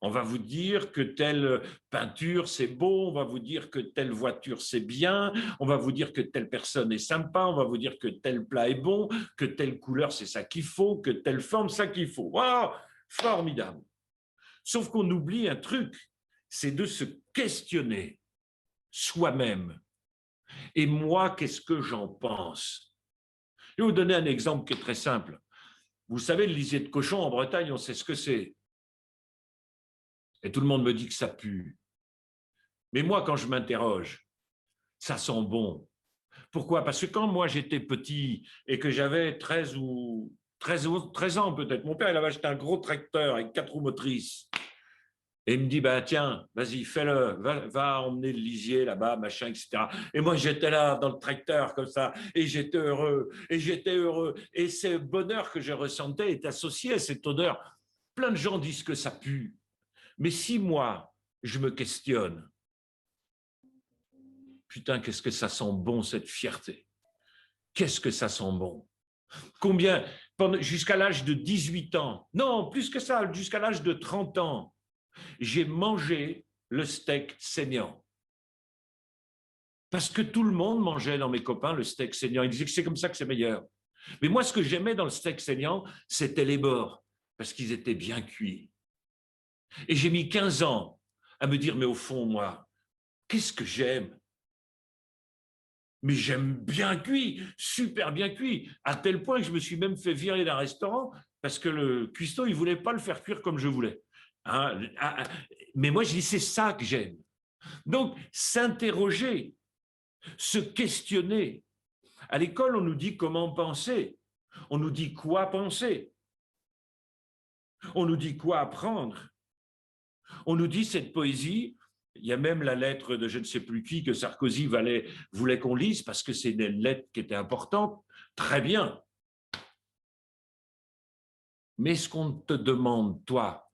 On va vous dire que telle peinture, c'est beau, on va vous dire que telle voiture, c'est bien, on va vous dire que telle personne est sympa, on va vous dire que tel plat est bon, que telle couleur, c'est ça qu'il faut, que telle forme, ça qu'il faut. Wow, formidable. Sauf qu'on oublie un truc, c'est de se questionner soi-même. Et moi, qu'est-ce que j'en pense? Je vais vous donner un exemple qui est très simple. Vous savez, le lisier de cochon en Bretagne, on sait ce que c'est. Et tout le monde me dit que ça pue. Mais moi, quand je m'interroge, ça sent bon. Pourquoi? Parce que quand moi j'étais petit et que j'avais 13 ans peut-être, mon père il avait acheté un gros tracteur avec 4 roues motrices. Et il me dit, bah, tiens, vas-y, fais-le, va emmener le lisier là-bas, machin, etc. Et moi, j'étais là dans le tracteur comme ça, et j'étais heureux, et j'étais heureux. Et ce bonheur que je ressentais est associé à cette odeur. Plein de gens disent que ça pue. Mais si moi, je me questionne, putain, qu'est-ce que ça sent bon, cette fierté. Qu'est-ce que ça sent bon. Combien, jusqu'à l'âge de 18 ans, non, plus que ça, jusqu'à l'âge de 30 ans, j'ai mangé le steak saignant. Parce que tout le monde mangeait dans mes copains le steak saignant. Ils disaient que c'est comme ça que c'est meilleur. Mais moi, ce que j'aimais dans le steak saignant, c'était les bords, parce qu'ils étaient bien cuits. Et j'ai mis 15 ans à me dire, mais au fond, moi, qu'est-ce que j'aime? Mais j'aime bien cuit, super bien cuit, à tel point que je me suis même fait virer d'un restaurant parce que le cuistot, il ne voulait pas le faire cuire comme je voulais. Hein? Mais moi, je dis, c'est ça que j'aime. Donc, s'interroger, se questionner. À l'école, on nous dit comment penser, on nous dit quoi penser, on nous dit quoi apprendre, on nous dit cette poésie. Il y a même la lettre de je ne sais plus qui que Sarkozy voulait qu'on lise parce que c'est une lettre qui était importante. Très bien. Mais ce qu'on te demande, toi,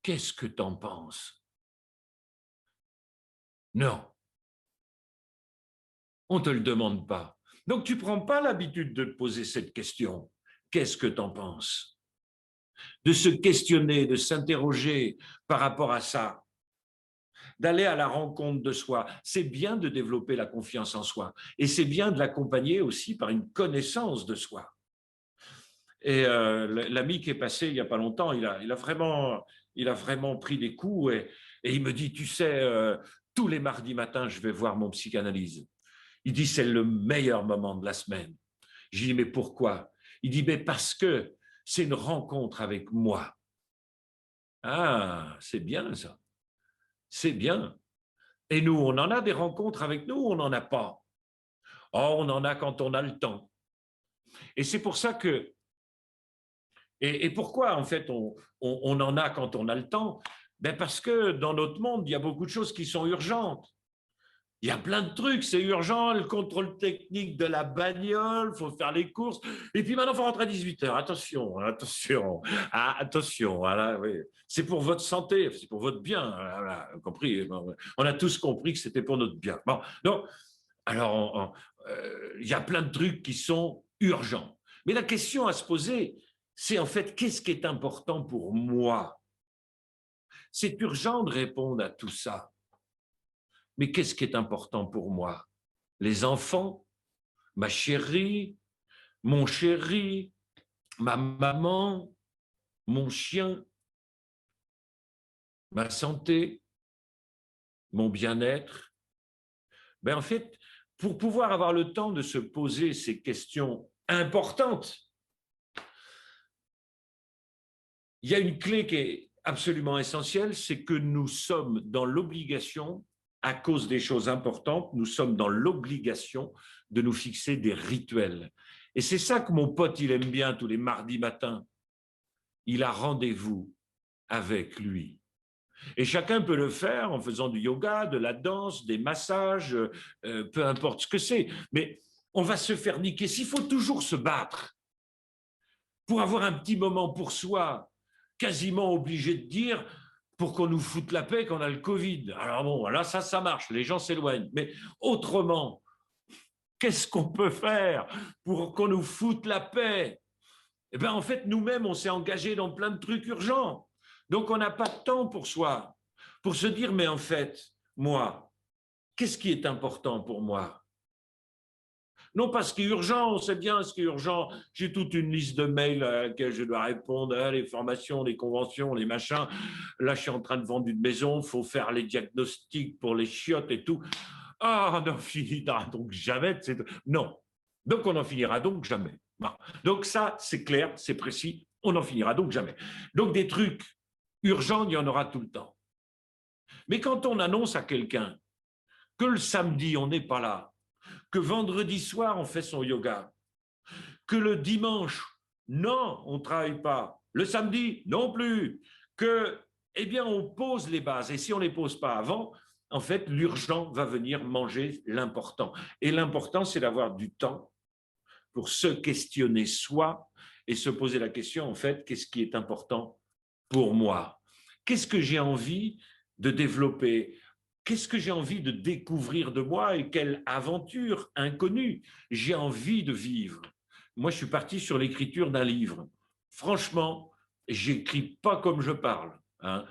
qu'est-ce que tu en penses? Non. On ne te le demande pas. Donc, tu ne prends pas l'habitude de te poser cette question. Qu'est-ce que tu en penses? De se questionner, de s'interroger par rapport à ça. d'aller à la rencontre de soi. C'est bien de développer la confiance en soi et c'est bien de l'accompagner aussi par une connaissance de soi. Et l'ami qui est passé il n'y a pas longtemps, il a vraiment pris des coups et il me dit, tu sais, tous les mardis matins, je vais voir mon psychanalyse. Il dit, c'est le meilleur moment de la semaine. Je dis, mais pourquoi? Il dit, mais parce que c'est une rencontre avec moi. Ah, c'est bien ça. C'est bien. Et nous, on en a des rencontres avec nous, on n'en a pas. Oh, on en a quand on a le temps. Et c'est pour ça que et pourquoi, en fait, on en a quand on a le temps? Ben parce que dans notre monde, il y a beaucoup de choses qui sont urgentes. Il y a plein de trucs, c'est urgent, le contrôle technique de la bagnole, il faut faire les courses. Et puis maintenant, il faut rentrer à 18h. Attention, attention, attention. Voilà, oui. C'est pour votre santé, c'est pour votre bien. Voilà, compris. On a tous compris que c'était pour notre bien. Bon, donc, alors, il y a plein de trucs qui sont urgents. Mais la question à se poser, c'est en fait, qu'est-ce qui est important pour moi? C'est urgent de répondre à tout ça. Mais qu'est-ce qui est important pour moi? Les enfants, ma chérie, mon chéri, ma maman, mon chien, ma santé, mon bien-être. Ben en fait, pour pouvoir avoir le temps de se poser ces questions importantes, il y a une clé qui est absolument essentielle, c'est que nous sommes dans l'obligation, à cause des choses importantes, nous sommes dans l'obligation de nous fixer des rituels. Et c'est ça que mon pote, il aime bien tous les mardis matins. Il a rendez-vous avec lui. Et chacun peut le faire en faisant du yoga, de la danse, des massages, peu importe ce que c'est. Mais on va se faire niquer. S'il faut toujours se battre pour avoir un petit moment pour soi, quasiment obligé de dire pour qu'on nous foute la paix qu'on a le Covid. Alors bon, là, ça marche, les gens s'éloignent. Mais autrement, qu'est-ce qu'on peut faire pour qu'on nous foute la paix? Eh bien, en fait, nous-mêmes, on s'est engagés dans plein de trucs urgents. Donc, on n'a pas de temps pour soi, pour se dire, mais en fait, moi, qu'est-ce qui est important pour moi? Non pas ce qui est urgent, on sait bien ce qui est urgent. J'ai toute une liste de mails à laquelle je dois répondre, les formations, les conventions, les machins. Là, je suis en train de vendre une maison, il faut faire les diagnostics pour les chiottes et tout. Ah, on n'en finira donc jamais. Non. Donc, on n'en finira donc jamais. Bon. Donc, ça, c'est clair, c'est précis. On n'en finira donc jamais. Donc, des trucs urgents, il y en aura tout le temps. Mais quand on annonce à quelqu'un que le samedi, on n'est pas là, que vendredi soir, on fait son yoga, que le dimanche, non, on ne travaille pas, le samedi, non plus, que, eh bien, on pose les bases. Et si on ne les pose pas avant, en fait, l'urgent va venir manger l'important. Et l'important, c'est d'avoir du temps pour se questionner soi et se poser la question, en fait, qu'est-ce qui est important pour moi? Qu'est-ce que j'ai envie de développer? Qu'est-ce que j'ai envie de découvrir de moi et quelle aventure inconnue j'ai envie de vivre? Moi, je suis parti sur l'écriture d'un livre. Franchement, j'écris pas comme je parle, hein,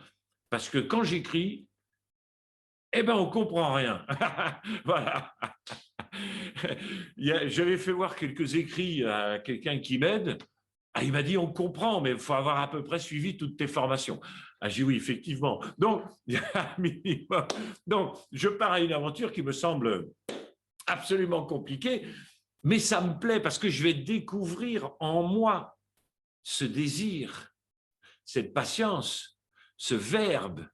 parce que quand j'écris, eh ben, on comprend rien. Voilà. J'avais fait voir quelques écrits à quelqu'un qui m'aide. Ah, il m'a dit, on comprend, mais il faut avoir à peu près suivi toutes tes formations. Ah, j'ai dit oui, effectivement. Donc, il y a un minimum. Donc, je pars à une aventure qui me semble absolument compliquée, mais ça me plaît parce que je vais découvrir en moi ce désir, cette patience, ce verbe.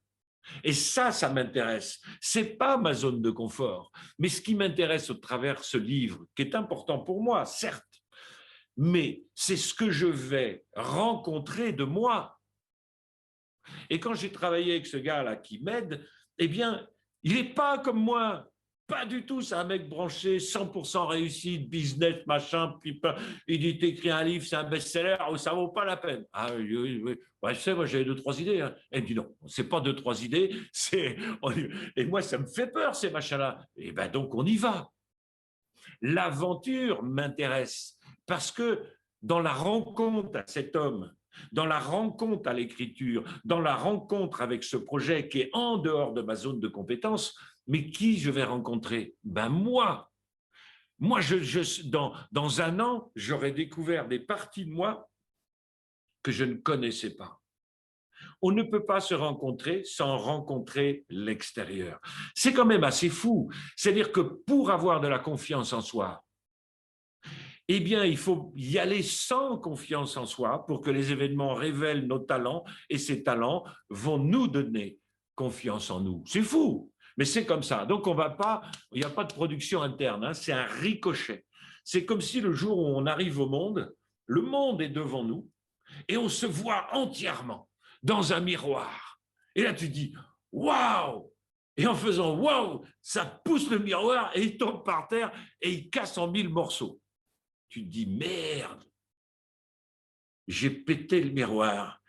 Et ça m'intéresse. C'est pas ma zone de confort, mais ce qui m'intéresse au travers ce livre, qui est important pour moi, certes, mais c'est ce que je vais rencontrer de moi. Et quand j'ai travaillé avec ce gars-là qui m'aide, eh bien, il n'est pas comme moi. Pas du tout, c'est un mec branché, 100% réussite, business, machin. Puis il dit, t'écris un livre, c'est un best-seller, oh, ça vaut pas la peine. Ah oui, oui, oui. Ouais, je sais, moi j'avais deux, trois idées. Hein. Elle me dit non, c'est pas deux, trois idées. Et moi, ça me fait peur, ces machins-là. Et ben donc, on y va. L'aventure m'intéresse parce que dans la rencontre à cet homme dans la rencontre à l'écriture, dans la rencontre avec ce projet qui est en dehors de ma zone de compétence, mais qui je vais rencontrer? Ben moi. Moi, dans un an, j'aurais découvert des parties de moi que je ne connaissais pas. On ne peut pas se rencontrer sans rencontrer l'extérieur. C'est quand même assez fou. C'est-à-dire que pour avoir de la confiance en soi, eh bien, il faut y aller sans confiance en soi pour que les événements révèlent nos talents et ces talents vont nous donner confiance en nous. C'est fou, mais c'est comme ça. Donc, on va pas, il n'y a pas de production interne, hein, c'est un ricochet. C'est comme si le jour où on arrive au monde, le monde est devant nous et on se voit entièrement dans un miroir. Et là, tu dis, waouh! Et en faisant waouh, ça pousse le miroir et il tombe par terre et il casse en 1000 morceaux. Tu te dis, merde, j'ai pété le miroir.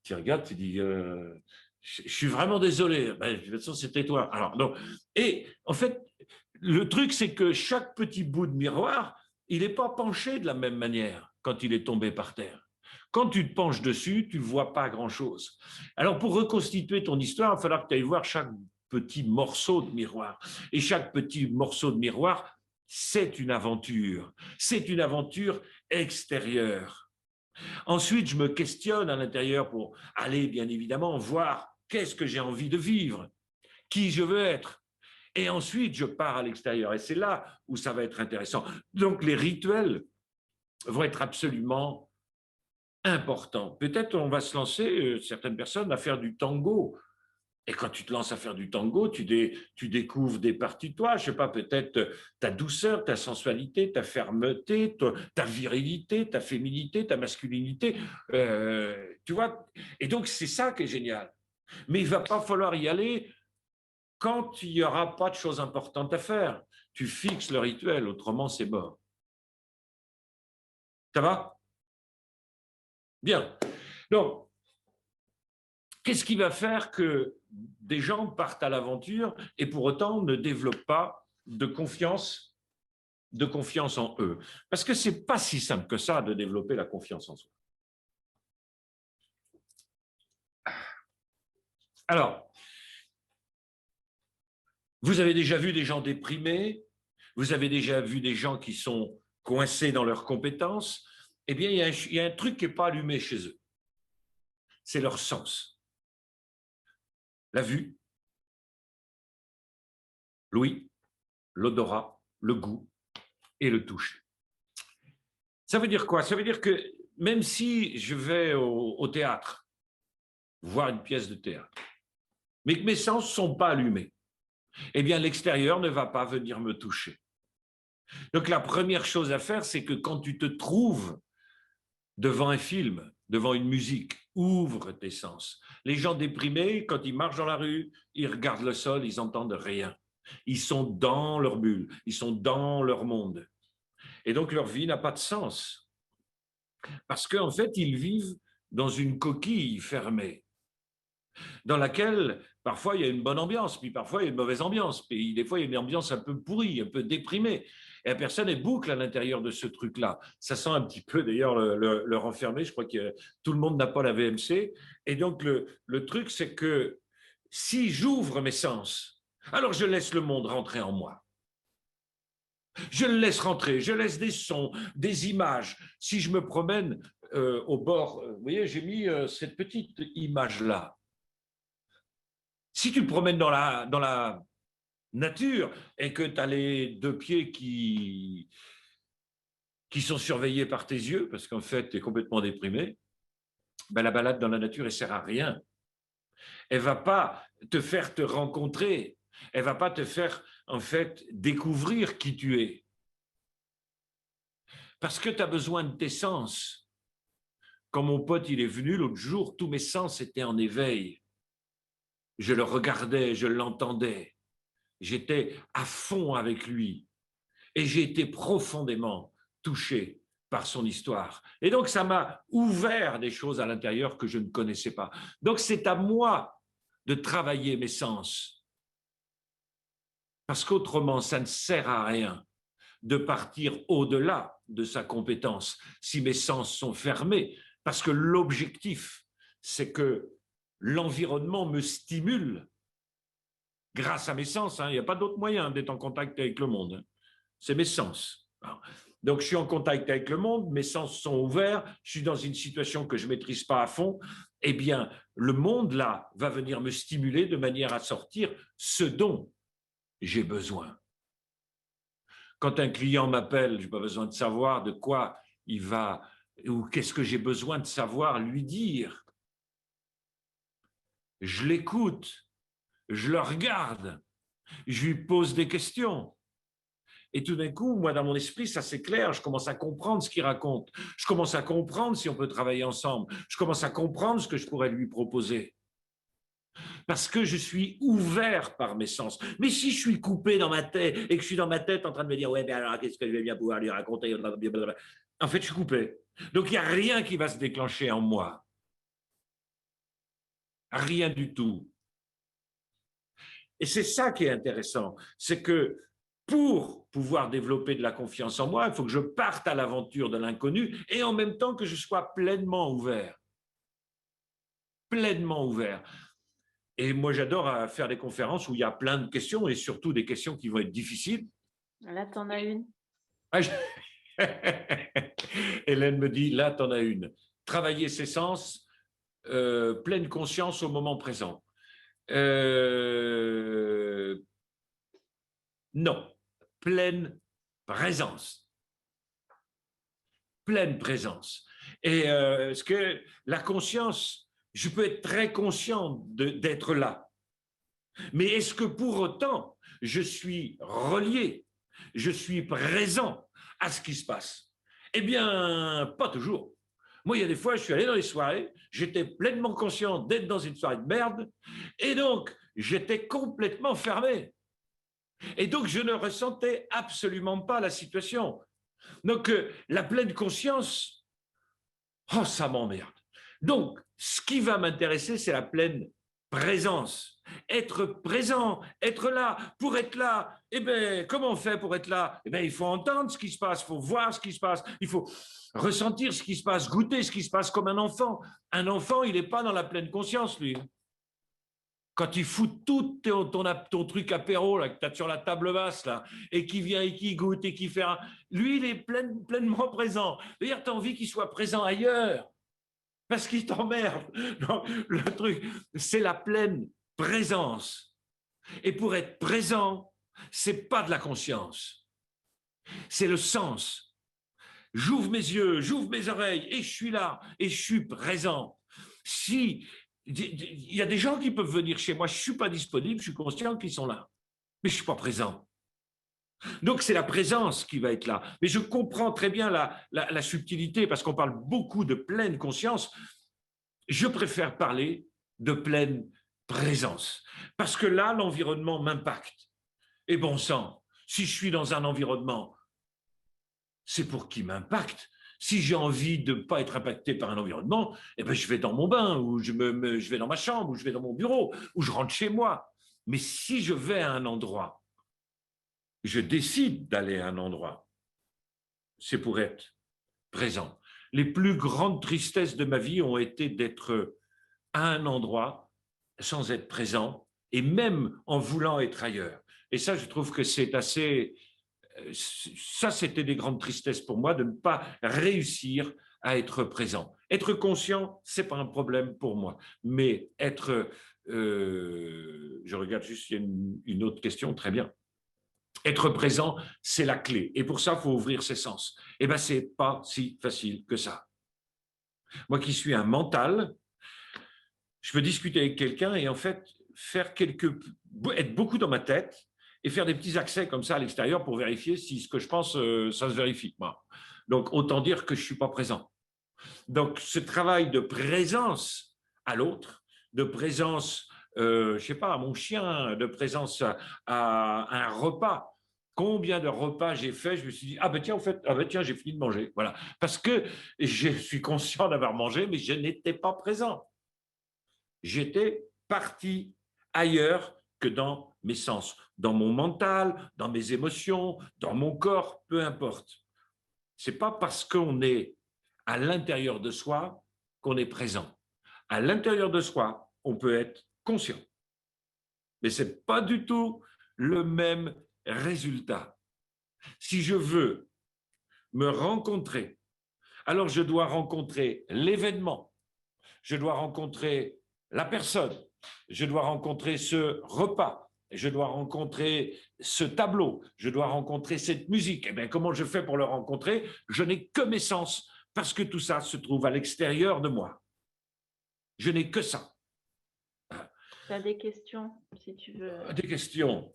Tu regardes, tu dis, je suis vraiment désolé. Ben, de toute façon, c'était toi. Alors, donc, et en fait, le truc, c'est que chaque petit bout de miroir, il n'est pas penché de la même manière quand il est tombé par terre. Quand tu te penches dessus, tu ne vois pas grand-chose. Alors, pour reconstituer ton histoire, il va falloir que tu ailles voir chaque petit morceau de miroir. Et chaque petit morceau de miroir, c'est une aventure. C'est une aventure extérieure. Ensuite, je me questionne à l'intérieur pour aller, bien évidemment, voir qu'est-ce que j'ai envie de vivre, qui je veux être. Et ensuite, je pars à l'extérieur. Et c'est là où ça va être intéressant. Donc, les rituels vont être absolument importants. Peut-être on va se lancer, certaines personnes, à faire du tango. Et quand tu te lances à faire du tango, tu découvres des parties de toi, je sais pas, peut-être ta douceur, ta sensualité, ta fermeté, ta virilité, ta féminité, ta masculinité, tu vois. Et donc, c'est ça qui est génial. Mais il va pas falloir y aller quand il n'y aura pas de choses importantes à faire. Tu fixes le rituel, autrement, c'est mort. Ça va? Bien. Donc, qu'est-ce qui va faire que des gens partent à l'aventure et pour autant ne développent pas de confiance en eux? Parce que ce n'est pas si simple que ça de développer la confiance en soi. Alors, vous avez déjà vu des gens déprimés, vous avez déjà vu des gens qui sont coincés dans leurs compétences. Eh bien, il y a un truc qui n'est pas allumé chez eux. C'est leur sens. La vue, l'ouïe, l'odorat, le goût et le toucher. Ça veut dire quoi? Ça veut dire que même si je vais au théâtre, voir une pièce de théâtre, mais que mes sens ne sont pas allumés, eh bien l'extérieur ne va pas venir me toucher. Donc la première chose à faire, c'est que quand tu te trouves devant un film, devant une musique, ouvre tes sens. Les gens déprimés, quand ils marchent dans la rue, ils regardent le sol, ils n'entendent rien. Ils sont dans leur bulle, ils sont dans leur monde. Et donc leur vie n'a pas de sens. Parce qu'en fait, ils vivent dans une coquille fermée, dans laquelle parfois il y a une bonne ambiance, puis parfois il y a une mauvaise ambiance, puis des fois il y a une ambiance un peu pourrie, un peu déprimée. Et la personne est boucle à l'intérieur de ce truc-là. Ça sent un petit peu d'ailleurs le renfermer, je crois que tout le monde n'a pas la VMC. Et donc le truc, c'est que si j'ouvre mes sens, alors je laisse le monde rentrer en moi. Je le laisse rentrer, je laisse des sons, des images. Si je me promène au bord, vous voyez, j'ai mis cette petite image-là. Si tu te promènes dans la nature et que tu as les deux pieds qui sont surveillés par tes yeux, parce qu'en fait, tu es complètement déprimé, ben la balade dans la nature, elle ne sert à rien. Elle ne va pas te faire te rencontrer. Elle ne va pas te faire, en fait, découvrir qui tu es. Parce que tu as besoin de tes sens. Quand mon pote il est venu l'autre jour, tous mes sens étaient en éveil. Je le regardais, je l'entendais. J'étais à fond avec lui. Et j'ai été profondément touché par son histoire. Et donc, ça m'a ouvert des choses à l'intérieur que je ne connaissais pas. Donc, c'est à moi de travailler mes sens. Parce qu'autrement, ça ne sert à rien de partir au-delà de sa compétence si mes sens sont fermés. Parce que l'objectif, c'est que l'environnement me stimule grâce à mes sens. Il n'y a pas d'autre moyen d'être en contact avec le monde. C'est mes sens. Donc, je suis en contact avec le monde, mes sens sont ouverts, je suis dans une situation que je ne maîtrise pas à fond. Eh bien, le monde, là, va venir me stimuler de manière à sortir ce dont j'ai besoin. Quand un client m'appelle, je n'ai pas besoin de savoir de quoi il va ou qu'est-ce que j'ai besoin de savoir lui dire. Je l'écoute, je le regarde, je lui pose des questions. Et tout d'un coup, moi, dans mon esprit, ça c'est clair, je commence à comprendre ce qu'il raconte. Je commence à comprendre si on peut travailler ensemble. Je commence à comprendre ce que je pourrais lui proposer. Parce que je suis ouvert par mes sens. Mais si je suis coupé dans ma tête et que je suis dans ma tête en train de me dire « Ouais, mais alors, qu'est-ce que je vais bien pouvoir lui raconter ?» En fait, je suis coupé. Donc, il n'y a rien qui va se déclencher en moi. Rien du tout. Et c'est ça qui est intéressant. C'est que pour pouvoir développer de la confiance en moi, il faut que je parte à l'aventure de l'inconnu et en même temps que je sois pleinement ouvert. Pleinement ouvert. Et moi, j'adore faire des conférences où il y a plein de questions et surtout des questions qui vont être difficiles. Là, tu en as une. Hélène me dit, là, tu en as une. Travailler ses sens, pleine conscience au moment présent. Non, pleine présence. Pleine présence. Et ce que la conscience, je peux être très conscient d'être là. Mais est-ce que pour autant, je suis relié, je suis présent à ce qui se passe? Eh bien, pas toujours. Moi, il y a des fois, je suis allé dans les soirées, j'étais pleinement conscient d'être dans une soirée de merde, et donc, j'étais complètement fermé. Et donc, je ne ressentais absolument pas la situation. Donc, la pleine conscience, oh, ça m'emmerde. Donc, ce qui va m'intéresser, c'est la pleine présence. Être présent, être là. Pour être là, eh bien, comment on fait pour être là? Eh bien, il faut entendre ce qui se passe, il faut voir ce qui se passe, il faut ressentir ce qui se passe, goûter ce qui se passe comme un enfant. Un enfant, il n'est pas dans la pleine conscience, lui. Quand il fout tout ton truc apéro là, que tu as sur la table basse, là, et qui vient et qui goûte et qui fait un... Lui, il est pleinement présent. D'ailleurs, tu as envie qu'il soit présent ailleurs, parce qu'il t'emmerde. Le truc, c'est la pleine présence. Et pour être présent, c'est pas de la conscience, c'est le sens. J'ouvre mes yeux, j'ouvre mes oreilles, et je suis là, et je suis présent. Si il y a des gens qui peuvent venir chez moi, je ne suis pas disponible, je suis conscient qu'ils sont là, mais je ne suis pas présent. Donc, c'est la présence qui va être là. Mais je comprends très bien la subtilité, parce qu'on parle beaucoup de pleine conscience. Je préfère parler de pleine présence, parce que là, l'environnement m'impacte. Et bon sang, si je suis dans un environnement, c'est pour qu'il m'impacte. Si j'ai envie de ne pas être impacté par un environnement, eh ben je vais dans mon bain, ou je vais dans ma chambre, ou je vais dans mon bureau, ou je rentre chez moi. Mais si je vais à un endroit, je décide d'aller à un endroit, c'est pour être présent. Les plus grandes tristesses de ma vie ont été d'être à un endroit sans être présent, et même en voulant être ailleurs. Et ça, je trouve que c'est assez... Ça, c'était des grandes tristesses pour moi de ne pas réussir à être présent. Être conscient, ce n'est pas un problème pour moi. Mais être... je regarde juste, il y a une autre question, très bien. Être présent, c'est la clé. Et pour ça, il faut ouvrir ses sens. Eh bien, ce n'est pas si facile que ça. Moi qui suis un mental, je peux discuter avec quelqu'un et en fait, être beaucoup dans ma tête, et faire des petits accès comme ça à l'extérieur pour vérifier si ce que je pense, ça se vérifie. Bon. Donc, autant dire que je ne suis pas présent. Donc, ce travail de présence à l'autre, de présence, je ne sais pas, à mon chien, de présence à un repas. Combien de repas j'ai fait, je me suis dit, ah ben tiens, en fait, ah ben tiens, j'ai fini de manger. Voilà. Parce que je suis conscient d'avoir mangé, mais je n'étais pas présent. J'étais parti ailleurs que dans mes sens, dans mon mental, dans mes émotions, dans mon corps, peu importe. Ce n'est pas parce qu'on est à l'intérieur de soi qu'on est présent. À l'intérieur de soi, on peut être conscient. Mais ce n'est pas du tout le même résultat. Si je veux me rencontrer, alors je dois rencontrer l'événement, je dois rencontrer la personne, je dois rencontrer ce repas, je dois rencontrer ce tableau, je dois rencontrer cette musique. Eh bien, comment je fais pour le rencontrer? Je n'ai que mes sens, parce que tout ça se trouve à l'extérieur de moi. Je n'ai que ça. Tu as des questions, si tu veux. Des questions.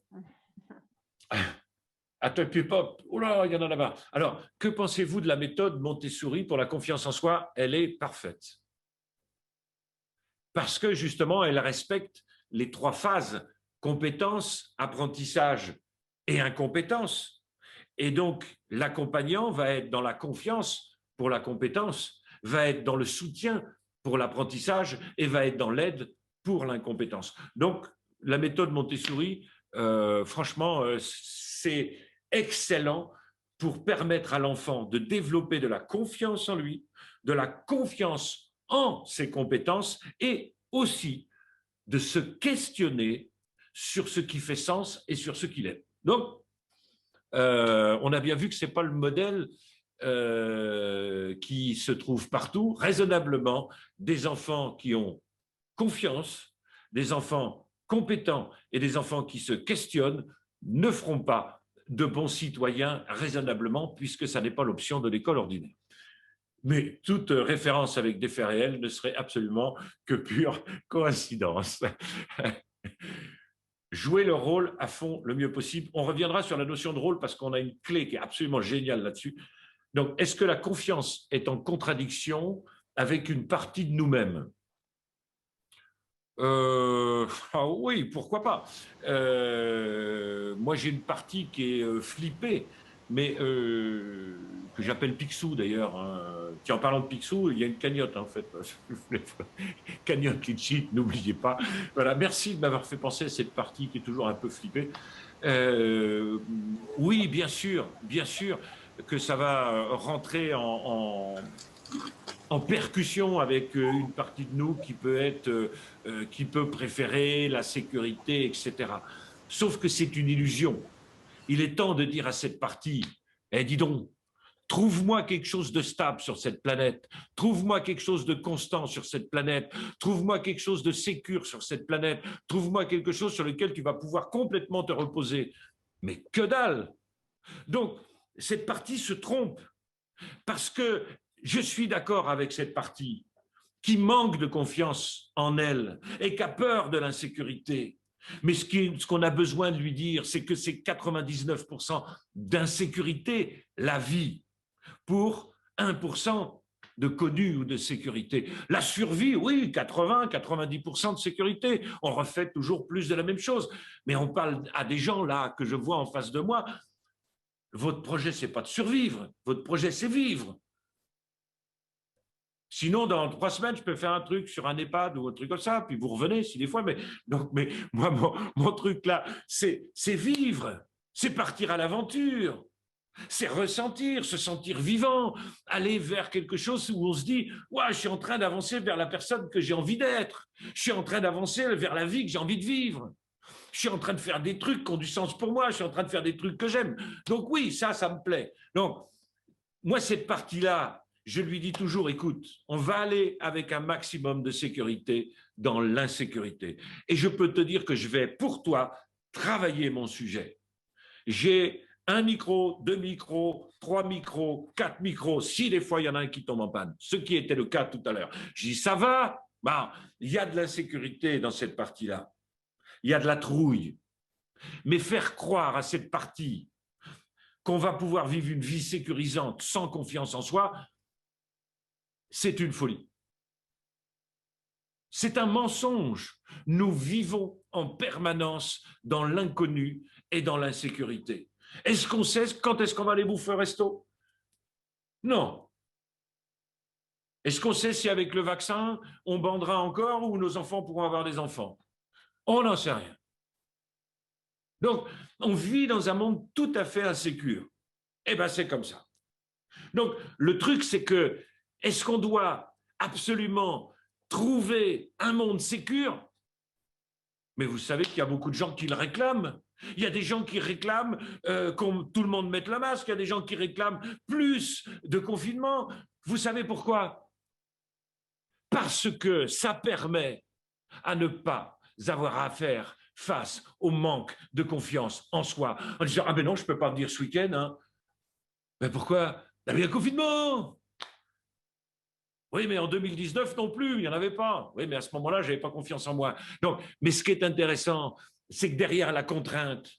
Attends, puis pop. Oh là, il y en a là-bas. Alors, que pensez-vous de la méthode Montessori pour la confiance en soi? Elle est parfaite. Parce que justement, elle respecte les 3 phases, compétence, apprentissage et incompétence. Et donc, l'accompagnant va être dans la confiance pour la compétence, va être dans le soutien pour l'apprentissage et va être dans l'aide pour l'incompétence. Donc, la méthode Montessori, franchement, c'est excellent pour permettre à l'enfant de développer de la confiance en lui, de la confiance en ses compétences et aussi de se questionner sur ce qui fait sens et sur ce qu'il est. Donc, on a bien vu que ce n'est pas le modèle qui se trouve partout. Raisonnablement, des enfants qui ont confiance, des enfants compétents et des enfants qui se questionnent ne feront pas de bons citoyens raisonnablement, puisque ça n'est pas l'option de l'école ordinaire. Mais toute référence avec des faits réels ne serait absolument que pure coïncidence. Jouer le rôle à fond le mieux possible. On reviendra sur la notion de rôle parce qu'on a une clé qui est absolument géniale là-dessus. Donc, est-ce que la confiance est en contradiction avec une partie de nous-mêmes? Oui, pourquoi pas. Moi, j'ai une partie qui est flippée, mais que j'appelle Picsou d'ailleurs. Hein. Tiens, en parlant de Picsou, il y a une cagnotte en fait. Cagnotte Litchi, n'oubliez pas. Voilà, merci de m'avoir fait penser à cette partie qui est toujours un peu flippée. Oui, bien sûr que ça va rentrer en percussion avec une partie de nous qui peut préférer la sécurité, etc. Sauf que c'est une illusion. Il est temps de dire à cette partie, dis donc, trouve-moi quelque chose de stable sur cette planète, trouve-moi quelque chose de constant sur cette planète, trouve-moi quelque chose de sécure sur cette planète, trouve-moi quelque chose sur lequel tu vas pouvoir complètement te reposer. Mais que dalle! Donc, cette partie se trompe parce que je suis d'accord avec cette partie qui manque de confiance en elle et qui a peur de l'insécurité. Mais ce qu'on a besoin de lui dire, c'est que c'est 99% d'insécurité, la vie, pour 1% de connu ou de sécurité. La survie, oui, 80-90% de sécurité. On refait toujours plus de la même chose. Mais on parle à des gens là que je vois en face de moi. Votre projet, ce n'est pas de survivre. Votre projet, c'est vivre. Sinon, dans 3 semaines, je peux faire un truc sur un EHPAD ou un truc comme ça, puis vous revenez si des fois. Mais moi, mon truc là, c'est vivre, c'est partir à l'aventure, c'est ressentir, se sentir vivant, aller vers quelque chose où on se dit ouais, je suis en train d'avancer vers la personne que j'ai envie d'être, je suis en train d'avancer vers la vie que j'ai envie de vivre. Je suis en train de faire des trucs qui ont du sens pour moi, je suis en train de faire des trucs que j'aime. Donc oui, ça me plaît. Donc, moi, cette partie-là, je lui dis toujours, écoute, on va aller avec un maximum de sécurité dans l'insécurité. Et je peux te dire que je vais, pour toi, travailler mon sujet. J'ai 1 micro, 2 micros, 3 micros, 4 micros, si des fois il y en a un qui tombe en panne, ce qui était le cas tout à l'heure. Je dis, ça va? Il y a de l'insécurité dans cette partie-là. Il y a de la trouille. Mais faire croire à cette partie qu'on va pouvoir vivre une vie sécurisante sans confiance en soi, c'est une folie. C'est un mensonge. Nous vivons en permanence dans l'inconnu et dans l'insécurité. Est-ce qu'on sait quand est-ce qu'on va aller bouffer au resto? Non. Est-ce qu'on sait si avec le vaccin, on bandera encore ou nos enfants pourront avoir des enfants? On n'en sait rien. Donc, on vit dans un monde tout à fait insécure. Eh bien, c'est comme ça. Donc, le truc, c'est que, est-ce qu'on doit absolument trouver un monde sécure, mais vous savez qu'il y a beaucoup de gens qui le réclament. Il y a des gens qui réclament que tout le monde mette le masque, il y a des gens qui réclament plus de confinement. Vous savez pourquoi? Parce que ça permet à ne pas avoir à faire face au manque de confiance en soi, en disant « Ah ben non, je ne peux pas venir ce week-end. Hein. » Ben pourquoi? Il y a un confinement. Oui, mais en 2019 non plus, il n'y en avait pas. Oui, mais à ce moment-là, je n'avais pas confiance en moi. Donc, mais ce qui est intéressant, c'est que derrière la contrainte,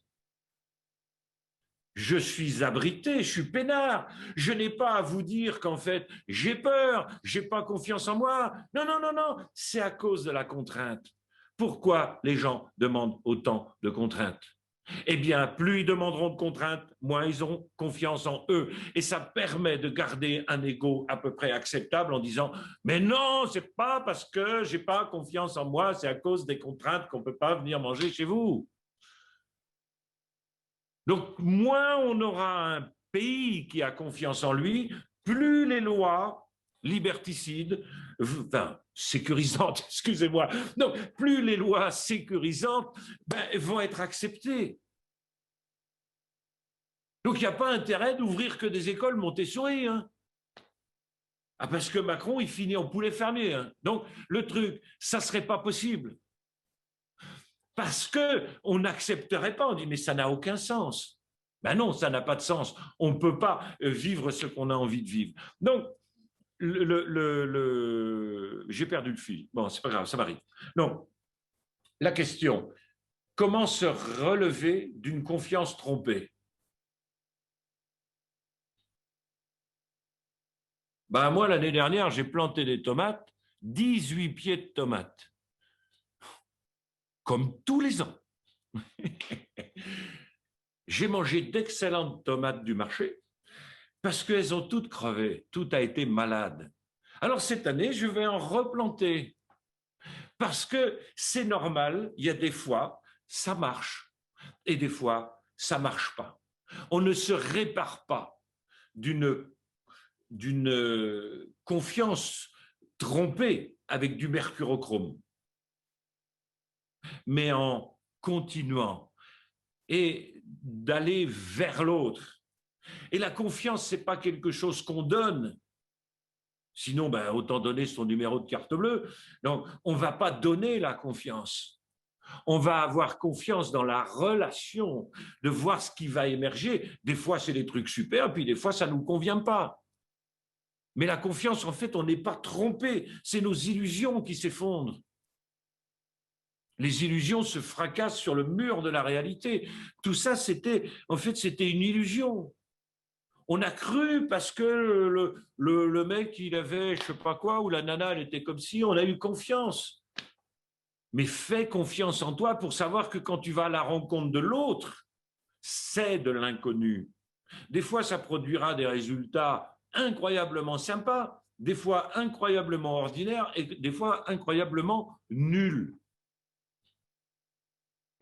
je suis abrité, je suis peinard. Je n'ai pas à vous dire qu'en fait, j'ai peur, je n'ai pas confiance en moi. Non, non, non, non, c'est à cause de la contrainte. Pourquoi les gens demandent autant de contraintes? Eh bien, plus ils demanderont de contraintes, moins ils auront confiance en eux. Et ça permet de garder un ego à peu près acceptable en disant « Mais non, c'est pas parce que j'ai pas confiance en moi, c'est à cause des contraintes qu'on peut pas venir manger chez vous. » Donc, moins on aura un pays qui a confiance en lui, plus les lois liberticides, enfin, sécurisantes, excusez-moi, donc plus les lois sécurisantes vont être acceptées. Donc, il n'y a pas intérêt d'ouvrir que des écoles Montessori. Hein. Ah, parce que Macron, il finit en poulet fermier. Hein. Donc, le truc, ça ne serait pas possible. Parce qu'on n'accepterait pas. On dit, mais ça n'a aucun sens. Ben non, ça n'a pas de sens. On ne peut pas vivre ce qu'on a envie de vivre. Donc, j'ai perdu le fil. Bon, c'est pas grave, ça m'arrive. Donc, la question, comment se relever d'une confiance trompée? Ben moi, l'année dernière, j'ai planté des tomates, 18 pieds de tomates, comme tous les ans. J'ai mangé d'excellentes tomates du marché parce qu'elles ont toutes crevé, tout a été malade. Alors cette année, je vais en replanter parce que c'est normal, il y a des fois, ça marche et des fois, ça ne marche pas. On ne se répare pas d'une confiance trompée avec du mercurochrome, mais en continuant et d'aller vers l'autre. Et la confiance, ce n'est pas quelque chose qu'on donne. Sinon, autant donner son numéro de carte bleue. Donc, on ne va pas donner la confiance. On va avoir confiance dans la relation, de voir ce qui va émerger. Des fois, c'est des trucs super, puis des fois, ça ne nous convient pas. Mais la confiance, en fait, on n'est pas trompé. C'est nos illusions qui s'effondrent. Les illusions se fracassent sur le mur de la réalité. Tout ça, c'était une illusion. On a cru parce que le mec, il avait je ne sais pas quoi, ou la nana, elle était comme si, on a eu confiance. Mais fais confiance en toi pour savoir que quand tu vas à la rencontre de l'autre, c'est de l'inconnu. Des fois, ça produira des résultats incroyablement sympas, des fois incroyablement ordinaires et des fois incroyablement nuls.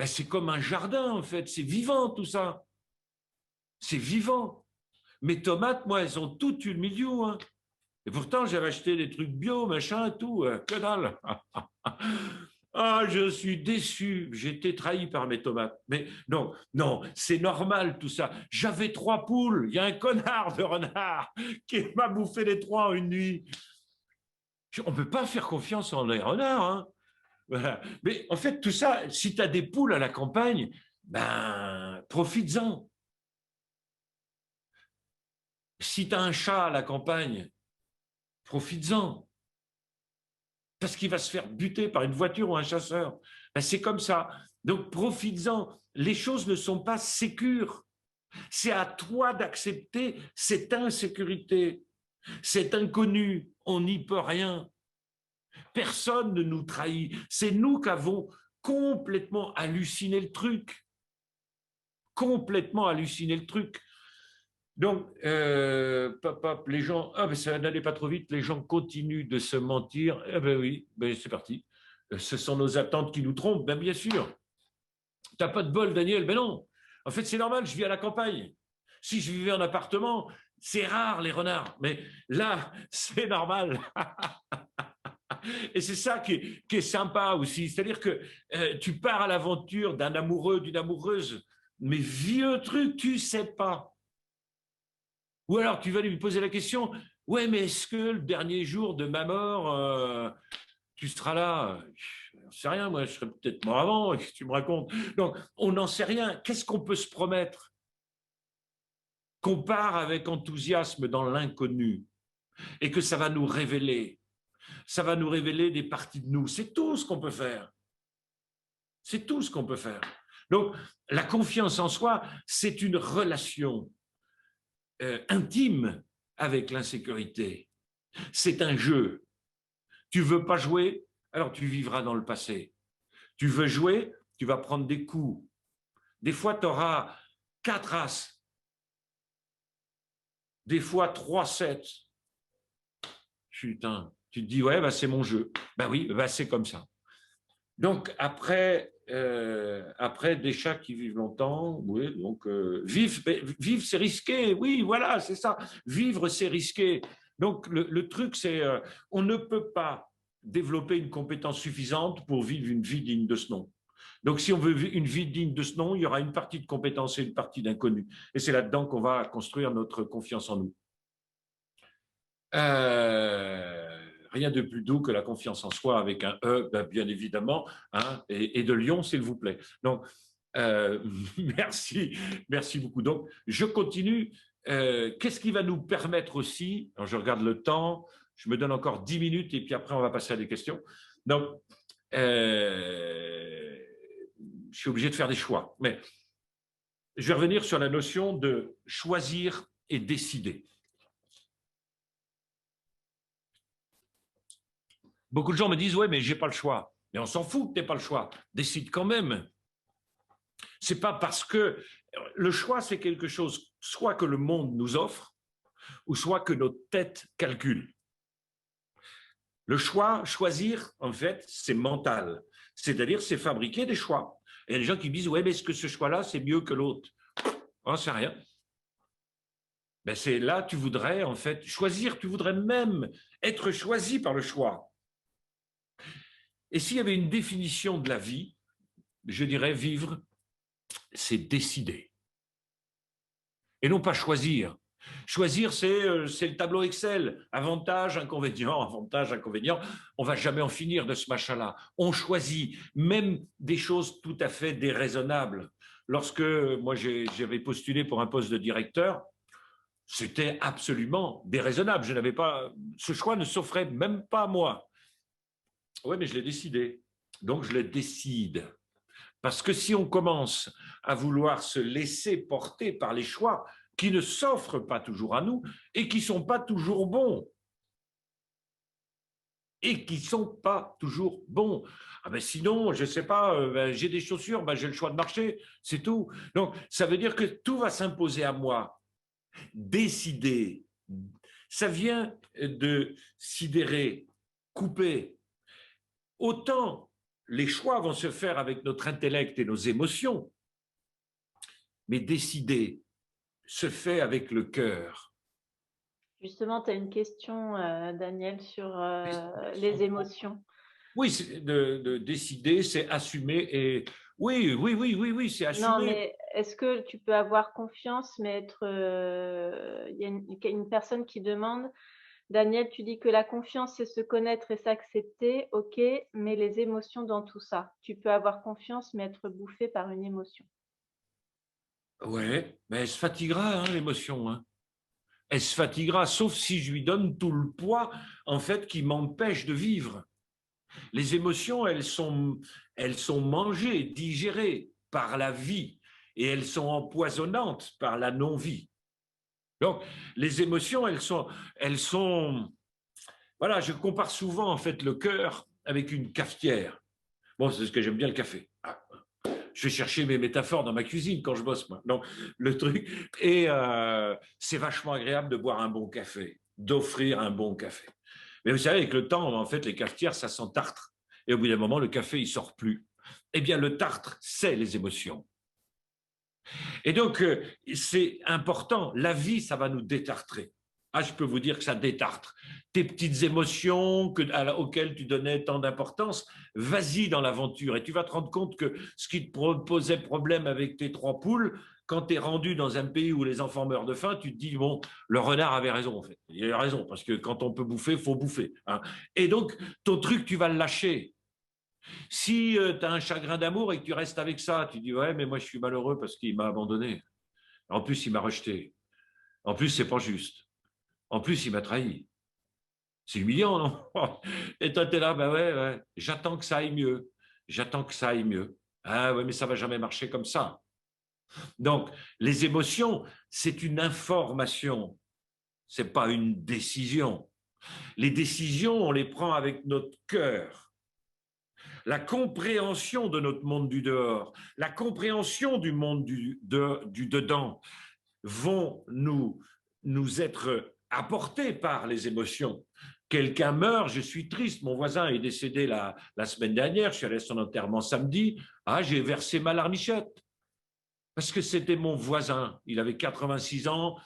C'est comme un jardin, en fait. C'est vivant, tout ça. C'est vivant. Mes tomates, moi, elles ont toutes eu le milieu. Hein. Et pourtant, j'avais acheté des trucs bio, machin, tout. Que dalle. Ah, je suis déçu. J'ai été trahi par mes tomates. Mais non, non, c'est normal tout ça. J'avais 3 poules. Il y a un connard de renard qui m'a bouffé les 3 en une nuit. On ne peut pas faire confiance en les renards. Hein. Voilà. Mais en fait, tout ça, si tu as des poules à la campagne, profites-en. Si tu as un chat à la campagne, profites-en. Parce qu'il va se faire buter par une voiture ou un chasseur. C'est comme ça. Donc, profites-en. Les choses ne sont pas sécures. C'est à toi d'accepter cette insécurité, cet inconnu. On n'y peut rien. Personne ne nous trahit. C'est nous qui avons complètement halluciné le truc. Complètement halluciné le truc. Donc, les gens, ça n'allait pas trop vite, les gens continuent de se mentir. Oui, c'est parti. Ce sont nos attentes qui nous trompent, bien sûr. T'as pas de bol, Daniel? Ben non. En fait, c'est normal, je vis à la campagne. Si je vivais en appartement, C'est rare, les renards, mais là, c'est normal. Et c'est ça qui est sympa aussi. C'est-à-dire que tu pars à l'aventure d'un amoureux, d'une amoureuse, mais vieux truc, tu sais pas. Ou alors tu vas lui poser la question, ouais, mais est-ce que le dernier jour de ma mort, tu seras là? Je sais rien, moi, je serais peut-être mort avant, qu'est-ce que tu me racontes? Donc, on n'en sait rien. Qu'est-ce qu'on peut se promettre? Qu'on part avec enthousiasme dans l'inconnu et que ça va nous révéler. Ça va nous révéler des parties de nous. C'est tout ce qu'on peut faire. C'est tout ce qu'on peut faire. Donc, la confiance en soi, c'est une relation intime avec l'insécurité. C'est un jeu. Tu veux pas jouer, alors tu vivras dans le passé. Tu veux jouer, tu vas prendre des coups. Des fois, tu auras 4 as. Des fois, 3-7. Putain, tu te dis, ouais, bah, c'est mon jeu. Ben oui, bah, c'est comme ça. Donc, après, des chats qui vivent longtemps, oui, donc vivre, c'est risqué, oui, voilà, c'est ça. Vivre, c'est risqué. Donc, le truc, c'est on ne peut pas développer une compétence suffisante pour vivre une vie digne de ce nom. Donc, si on veut vivre une vie digne de ce nom, il y aura une partie de compétence et une partie d'inconnu. Et c'est là-dedans qu'on va construire notre confiance en nous. Rien de plus doux que la confiance en soi avec un E, ben, bien évidemment, hein, et de Lyon, s'il vous plaît. Donc, merci beaucoup. Donc, je continue. Qu'est-ce qui va nous permettre aussi, alors je regarde le temps, je me donne encore 10 minutes et puis après on va passer à des questions. Donc, je suis obligé de faire des choix, mais je vais revenir sur la notion de choisir et décider. Beaucoup de gens me disent, ouais, mais j'ai pas le choix. Mais on s'en fout que tu n'aies pas le choix. Décide quand même. C'est pas parce que le choix, c'est quelque chose, soit que le monde nous offre, ou soit que notre tête calcule. Le choix, choisir, en fait, c'est mental. C'est-à-dire, c'est fabriquer des choix. Et il y a des gens qui disent, ouais, mais est-ce que ce choix-là, c'est mieux que l'autre? On ne sait rien. Ben, c'est là, tu voudrais, en fait, choisir, tu voudrais même être choisi par le choix. Et s'il y avait une définition de la vie, je dirais vivre, c'est décider. Et non pas choisir. Choisir, c'est le tableau Excel. Avantage, inconvénient, avantage, inconvénient. On ne va jamais en finir de ce machin-là. On choisit même des choses tout à fait déraisonnables. Lorsque moi j'avais postulé pour un poste de directeur, c'était absolument déraisonnable. Je n'avais pas, ce choix ne s'offrait même pas à moi. Oui, mais je l'ai décidé. Donc je le décide. Parce que si on commence à vouloir se laisser porter par les choix qui ne s'offrent pas toujours à nous et qui ne sont pas toujours bons, Ah ben sinon, je ne sais pas, ben j'ai des chaussures, ben j'ai le choix de marcher, c'est tout. Donc, ça veut dire que tout va s'imposer à moi. Décider, ça vient de sidérer, couper. Autant les choix vont se faire avec notre intellect et nos émotions, mais décider se fait avec le cœur. Justement, tu as une question, Daniel, sur les émotions. Oui, de décider, c'est assumer et oui, c'est assumer. Non, mais est-ce que tu peux avoir confiance, mais être... Il y a une personne qui demande, Daniel, tu dis que la confiance, c'est se connaître et s'accepter, ok, mais les émotions dans tout ça. Tu peux avoir confiance, mais être bouffé par une émotion. Ouais, mais elle se fatiguera, hein, l'émotion. Hein. Elle se fatiguera, sauf si je lui donne tout le poids, en fait, qui m'empêche de vivre. Les émotions, elles sont mangées, digérées par la vie, et elles sont empoisonnantes par la non-vie. Donc, les émotions, elles sont, voilà, je compare souvent, en fait, le cœur avec une cafetière. Bon, c'est ce que j'aime bien, le café. Je vais chercher mes métaphores dans ma cuisine quand je bosse, moi. Donc, le truc, et c'est vachement agréable de boire un bon café, d'offrir un bon café. Mais vous savez, avec le temps, en fait, les cafetières, ça sent tartre. Et au bout d'un moment, le café, il sort plus. Eh bien, le tartre, c'est les émotions. Et donc, c'est important. La vie, ça va nous détartrer. Ah, je peux vous dire que ça détartre. Tes petites émotions auxquelles tu donnais tant d'importance, vas-y dans l'aventure et tu vas te rendre compte que ce qui te posait problème avec tes 3 poules, quand tu es rendu dans un pays où les enfants meurent de faim, tu te dis, bon, le renard avait raison en fait. Il avait raison, parce que quand on peut bouffer, il faut bouffer, hein. Et donc, ton truc, tu vas le lâcher. Si tu as un chagrin d'amour et que tu restes avec ça, tu dis, ouais, mais moi je suis malheureux parce qu'il m'a abandonné. En plus, il m'a rejeté. En plus, c'est pas juste. En plus, il m'a trahi. C'est humiliant, non? Et toi, tu es là, ben ouais, ouais, j'attends que ça aille mieux. J'attends que ça aille mieux. Ah ouais, mais ça va jamais marcher comme ça. Donc, les émotions, c'est une information, c'est pas une décision. Les décisions, on les prend avec notre cœur. La compréhension de notre monde du dehors, la compréhension du monde du dedans vont nous être apportées par les émotions. Quelqu'un meurt, je suis triste, mon voisin est décédé la semaine dernière, je suis allé à son enterrement samedi, ah, j'ai versé ma larmichette, parce que c'était mon voisin, il avait 86 ans,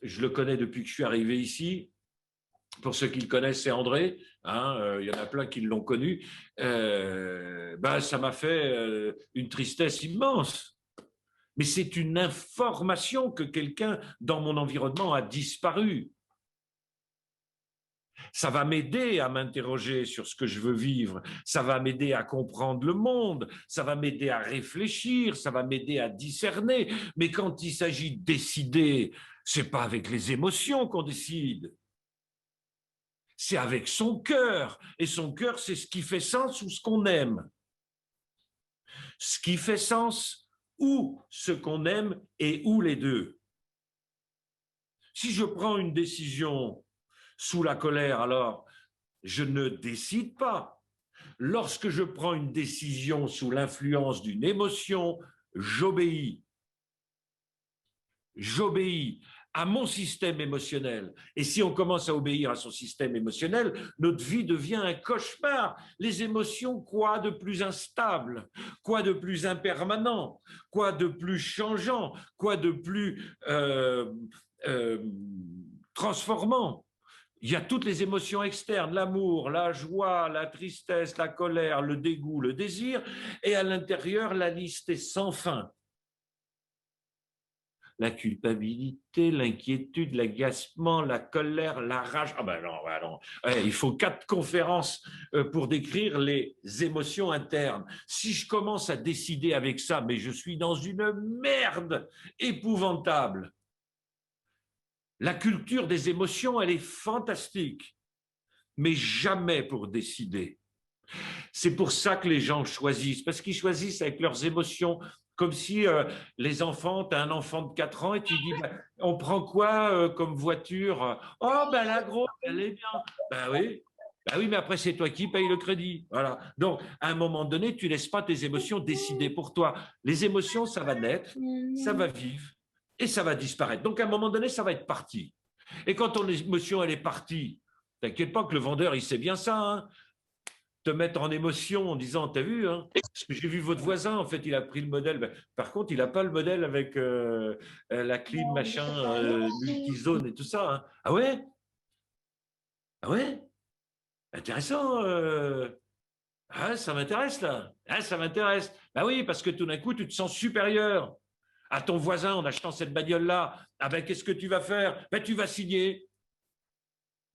je le connais depuis que je suis arrivé ici, pour ceux qui le connaissent, c'est André, hein, il y en a plein qui l'ont connu, ben, ça m'a fait une tristesse immense. Mais c'est une information que quelqu'un dans mon environnement a disparu. Ça va m'aider à m'interroger sur ce que je veux vivre, ça va m'aider à comprendre le monde, ça va m'aider à réfléchir, ça va m'aider à discerner. Mais quand il s'agit de décider, c'est pas avec les émotions qu'on décide. C'est avec son cœur. Et son cœur, c'est ce qui fait sens ou ce qu'on aime. Ce qui fait sens ou ce qu'on aime et ou les deux. Si je prends une décision sous la colère, alors je ne décide pas. Lorsque je prends une décision sous l'influence d'une émotion, j'obéis. J'obéis à mon système émotionnel. Et si on commence à obéir à son système émotionnel, notre vie devient un cauchemar. Les émotions, quoi de plus instable, quoi de plus impermanent, quoi de plus changeant, quoi de plus euh, transformant. Il y a toutes les émotions externes, l'amour, la joie, la tristesse, la colère, le dégoût, le désir, et à l'intérieur, la liste est sans fin. La culpabilité, l'inquiétude, l'agacement, la colère, la rage. Ah ben non, ben non. Ouais, il faut 4 conférences pour décrire les émotions internes. Si je commence à décider avec ça, mais je suis dans une merde épouvantable. La culture des émotions, elle est fantastique, mais jamais pour décider. C'est pour ça que les gens choisissent, parce qu'ils choisissent avec leurs émotions, comme si les enfants, tu as un enfant de 4 ans et tu dis, bah, on prend quoi comme voiture? Oh, ben la grosse, elle est bien. Ben oui, mais après, c'est toi qui paye le crédit. Voilà. Donc, à un moment donné, tu ne laisses pas tes émotions décider pour toi. Les émotions, ça va naître, ça va vivre et ça va disparaître. Donc, à un moment donné, ça va être parti. Et quand ton émotion, elle est partie, t'inquiète pas que le vendeur, il sait bien ça, hein, te mettre en émotion en disant, t'as vu, hein, parce que j'ai vu votre voisin, en fait, il a pris le modèle. Ben, par contre, il n'a pas le modèle avec la clim, machin, multizone et tout ça, hein. Ah ouais? Ah ouais? Intéressant. Ah, ça m'intéresse, là. Ah, ça m'intéresse. Ben oui, parce que tout d'un coup, tu te sens supérieur à ton voisin en achetant cette bagnole-là. Ah ben, qu'est-ce que tu vas faire? Ben, tu vas signer.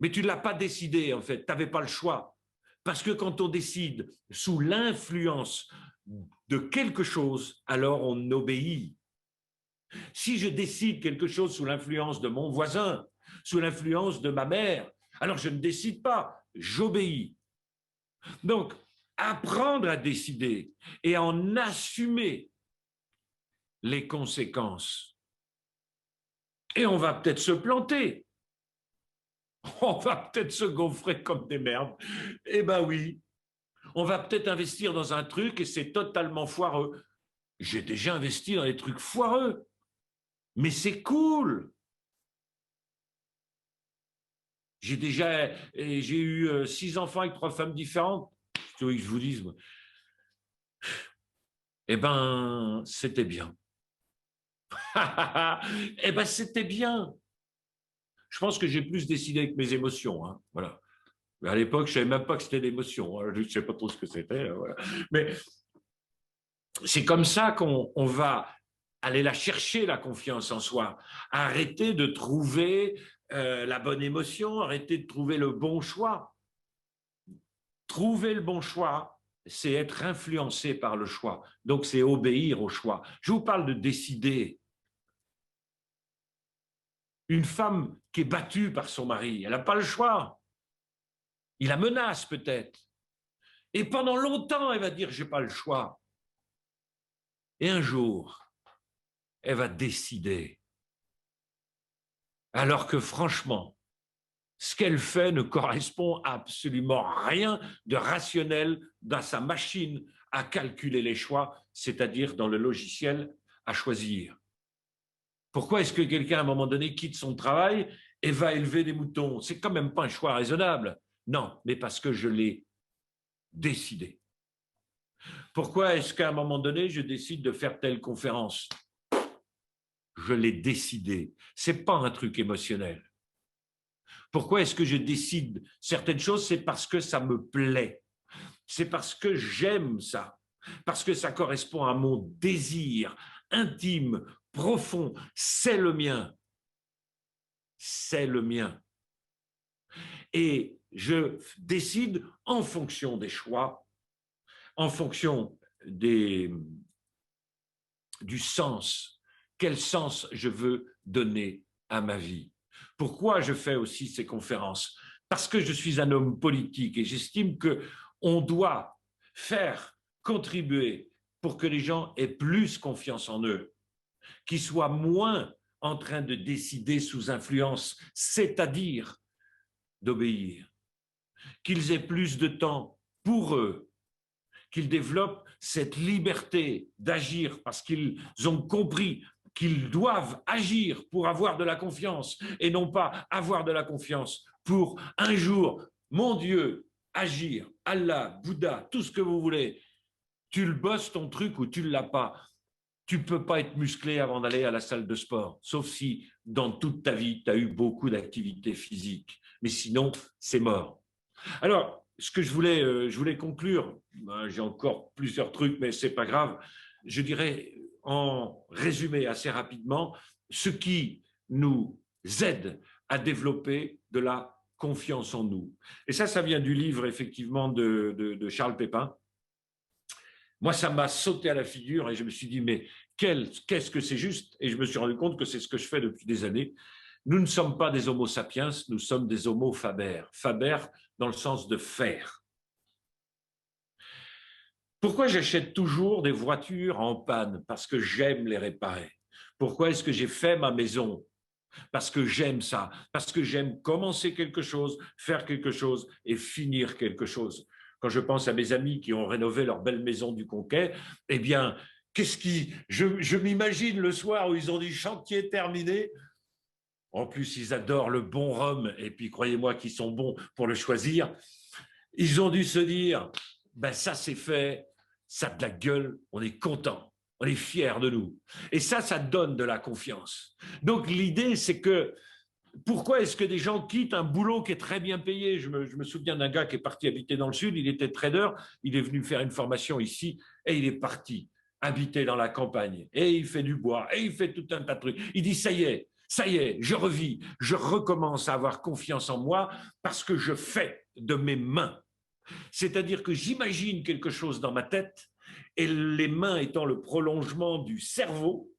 Mais tu ne l'as pas décidé, en fait. Tu n'avais pas le choix. Parce que quand on décide sous l'influence de quelque chose, alors on obéit. Si je décide quelque chose sous l'influence de mon voisin, sous l'influence de ma mère, alors je ne décide pas, j'obéis. Donc, apprendre à décider et en assumer les conséquences. Et on va peut-être se planter. On va peut-être se gaufrer comme des merdes. Eh ben oui, on va peut-être investir dans un truc et c'est totalement foireux. J'ai déjà investi dans des trucs foireux, mais c'est cool. J'ai eu 6 enfants avec 3 femmes différentes. Je que je vous dise, eh ben, c'était bien. Eh bien, c'était bien. Je pense que j'ai plus décidé avec mes émotions. Hein. Voilà. Mais à l'époque, je ne savais même pas que c'était l'émotion. Hein. Je ne sais pas trop ce que c'était. Voilà. Mais c'est comme ça qu'on va aller la chercher, la confiance en soi. Arrêter de trouver la bonne émotion, arrêter de trouver le bon choix. Trouver le bon choix, c'est être influencé par le choix. Donc, c'est obéir au choix. Je vous parle de décider. Une femme qui est battue par son mari, elle n'a pas le choix. Il la menace peut-être. Et pendant longtemps, elle va dire, je n'ai pas le choix. Et un jour, elle va décider. Alors que franchement, ce qu'elle fait ne correspond à absolument rien de rationnel dans sa machine à calculer les choix, c'est-à-dire dans le logiciel à choisir. Pourquoi est-ce que quelqu'un, à un moment donné, quitte son travail et va élever des moutons? C'est quand même pas un choix raisonnable. Non, mais parce que je l'ai décidé. Pourquoi est-ce qu'à un moment donné, je décide de faire telle conférence? Je l'ai décidé. C'est pas un truc émotionnel. Pourquoi est-ce que je décide certaines choses? C'est parce que ça me plaît. C'est parce que j'aime ça. Parce que ça correspond à mon désir intime, profond. C'est le mien. C'est le mien. Et je décide en fonction des choix, en fonction du sens. Quel sens je veux donner à ma vie? Pourquoi je fais aussi ces conférences? Parce que je suis un homme politique et j'estime qu'on doit faire contribuer pour que les gens aient plus confiance en eux, qu'ils soient moins en train de décider sous influence, c'est-à-dire d'obéir, qu'ils aient plus de temps pour eux, qu'ils développent cette liberté d'agir parce qu'ils ont compris qu'ils doivent agir pour avoir de la confiance et non pas avoir de la confiance pour un jour, mon Dieu, agir, Allah, Bouddha, tout ce que vous voulez. Tu le bosses ton truc ou tu ne l'as pas. Tu ne peux pas être musclé avant d'aller à la salle de sport, sauf si dans toute ta vie, tu as eu beaucoup d'activités physiques. Mais sinon, c'est mort. Alors, ce que je voulais conclure, j'ai encore plusieurs trucs, mais ce n'est pas grave. Je dirais en résumé assez rapidement, ce qui nous aide à développer de la confiance en nous. Et ça vient du livre effectivement de Charles Pépin. Moi, ça m'a sauté à la figure et je me suis dit, mais qu'est-ce que c'est juste? Et je me suis rendu compte que c'est ce que je fais depuis des années. Nous ne sommes pas des homo sapiens, nous sommes des homo faber. Faber dans le sens de faire. Pourquoi j'achète toujours des voitures en panne? Parce que j'aime les réparer. Pourquoi est-ce que j'ai fait ma maison? Parce que j'aime ça, parce que j'aime commencer quelque chose, faire quelque chose et finir quelque chose. Quand je pense à mes amis qui ont rénové leur belle maison du Conquet, eh bien, je m'imagine le soir où ils ont dit chantier terminé. En plus, ils adorent le bon rhum, et puis croyez-moi qu'ils sont bons pour le choisir. Ils ont dû se dire, ben ça c'est fait, ça a de la gueule, on est content, on est fiers de nous. Et ça donne de la confiance. Donc l'idée, c'est que pourquoi est-ce que des gens quittent un boulot qui est très bien payé? Je me souviens d'un gars qui est parti habiter dans le sud, il était trader, il est venu faire une formation ici et il est parti habiter dans la campagne. Et il fait du bois, et il fait tout un tas de trucs. Il dit, ça y est, je revis, je recommence à avoir confiance en moi parce que je fais de mes mains. C'est-à-dire que j'imagine quelque chose dans ma tête et les mains étant le prolongement du cerveau,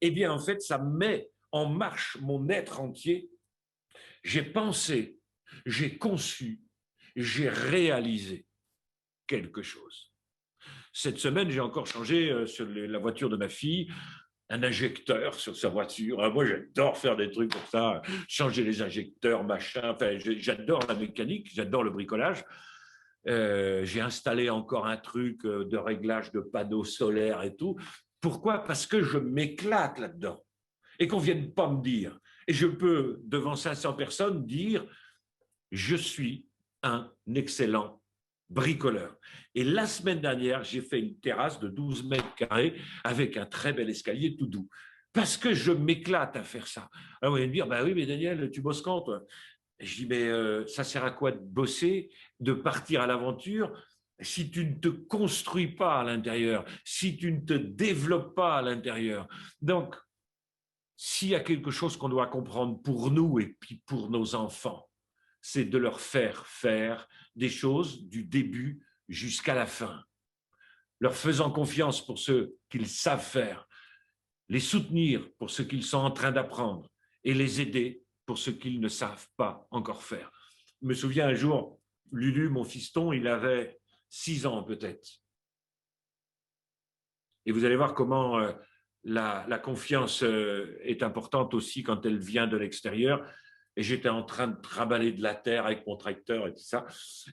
eh bien en fait ça met en marche mon être entier. J'ai pensé, j'ai conçu, j'ai réalisé quelque chose. Cette semaine, j'ai encore changé sur la voiture de ma fille un injecteur sur sa voiture. Moi, j'adore faire des trucs comme ça, changer les injecteurs, machin. Enfin, j'adore la mécanique, j'adore le bricolage. J'ai installé encore un truc de réglage de panneaux solaires et tout. Pourquoi? Parce que je m'éclate là-dedans. Et qu'on ne vienne pas me dire. Et je peux, devant 500 personnes, dire je suis un excellent bricoleur. Et la semaine dernière, j'ai fait une terrasse de 12 mètres carrés avec un très bel escalier tout doux. Parce que je m'éclate à faire ça. Alors, vous allez me dire, bah oui, mais Daniel, tu bosses quand, toi? Et je dis, mais ça sert à quoi de bosser, de partir à l'aventure, si tu ne te construis pas à l'intérieur, si tu ne te développes pas à l'intérieur. Donc, s'il y a quelque chose qu'on doit comprendre pour nous et puis pour nos enfants, c'est de leur faire des choses du début jusqu'à la fin, leur faisant confiance pour ce qu'ils savent faire, les soutenir pour ce qu'ils sont en train d'apprendre et les aider pour ce qu'ils ne savent pas encore faire. Je me souviens un jour, Lulu, mon fiston, il avait 6 ans peut-être. Et vous allez voir comment la confiance est importante aussi quand elle vient de l'extérieur. Et j'étais en train de trimballer de la terre avec mon tracteur et tout ça.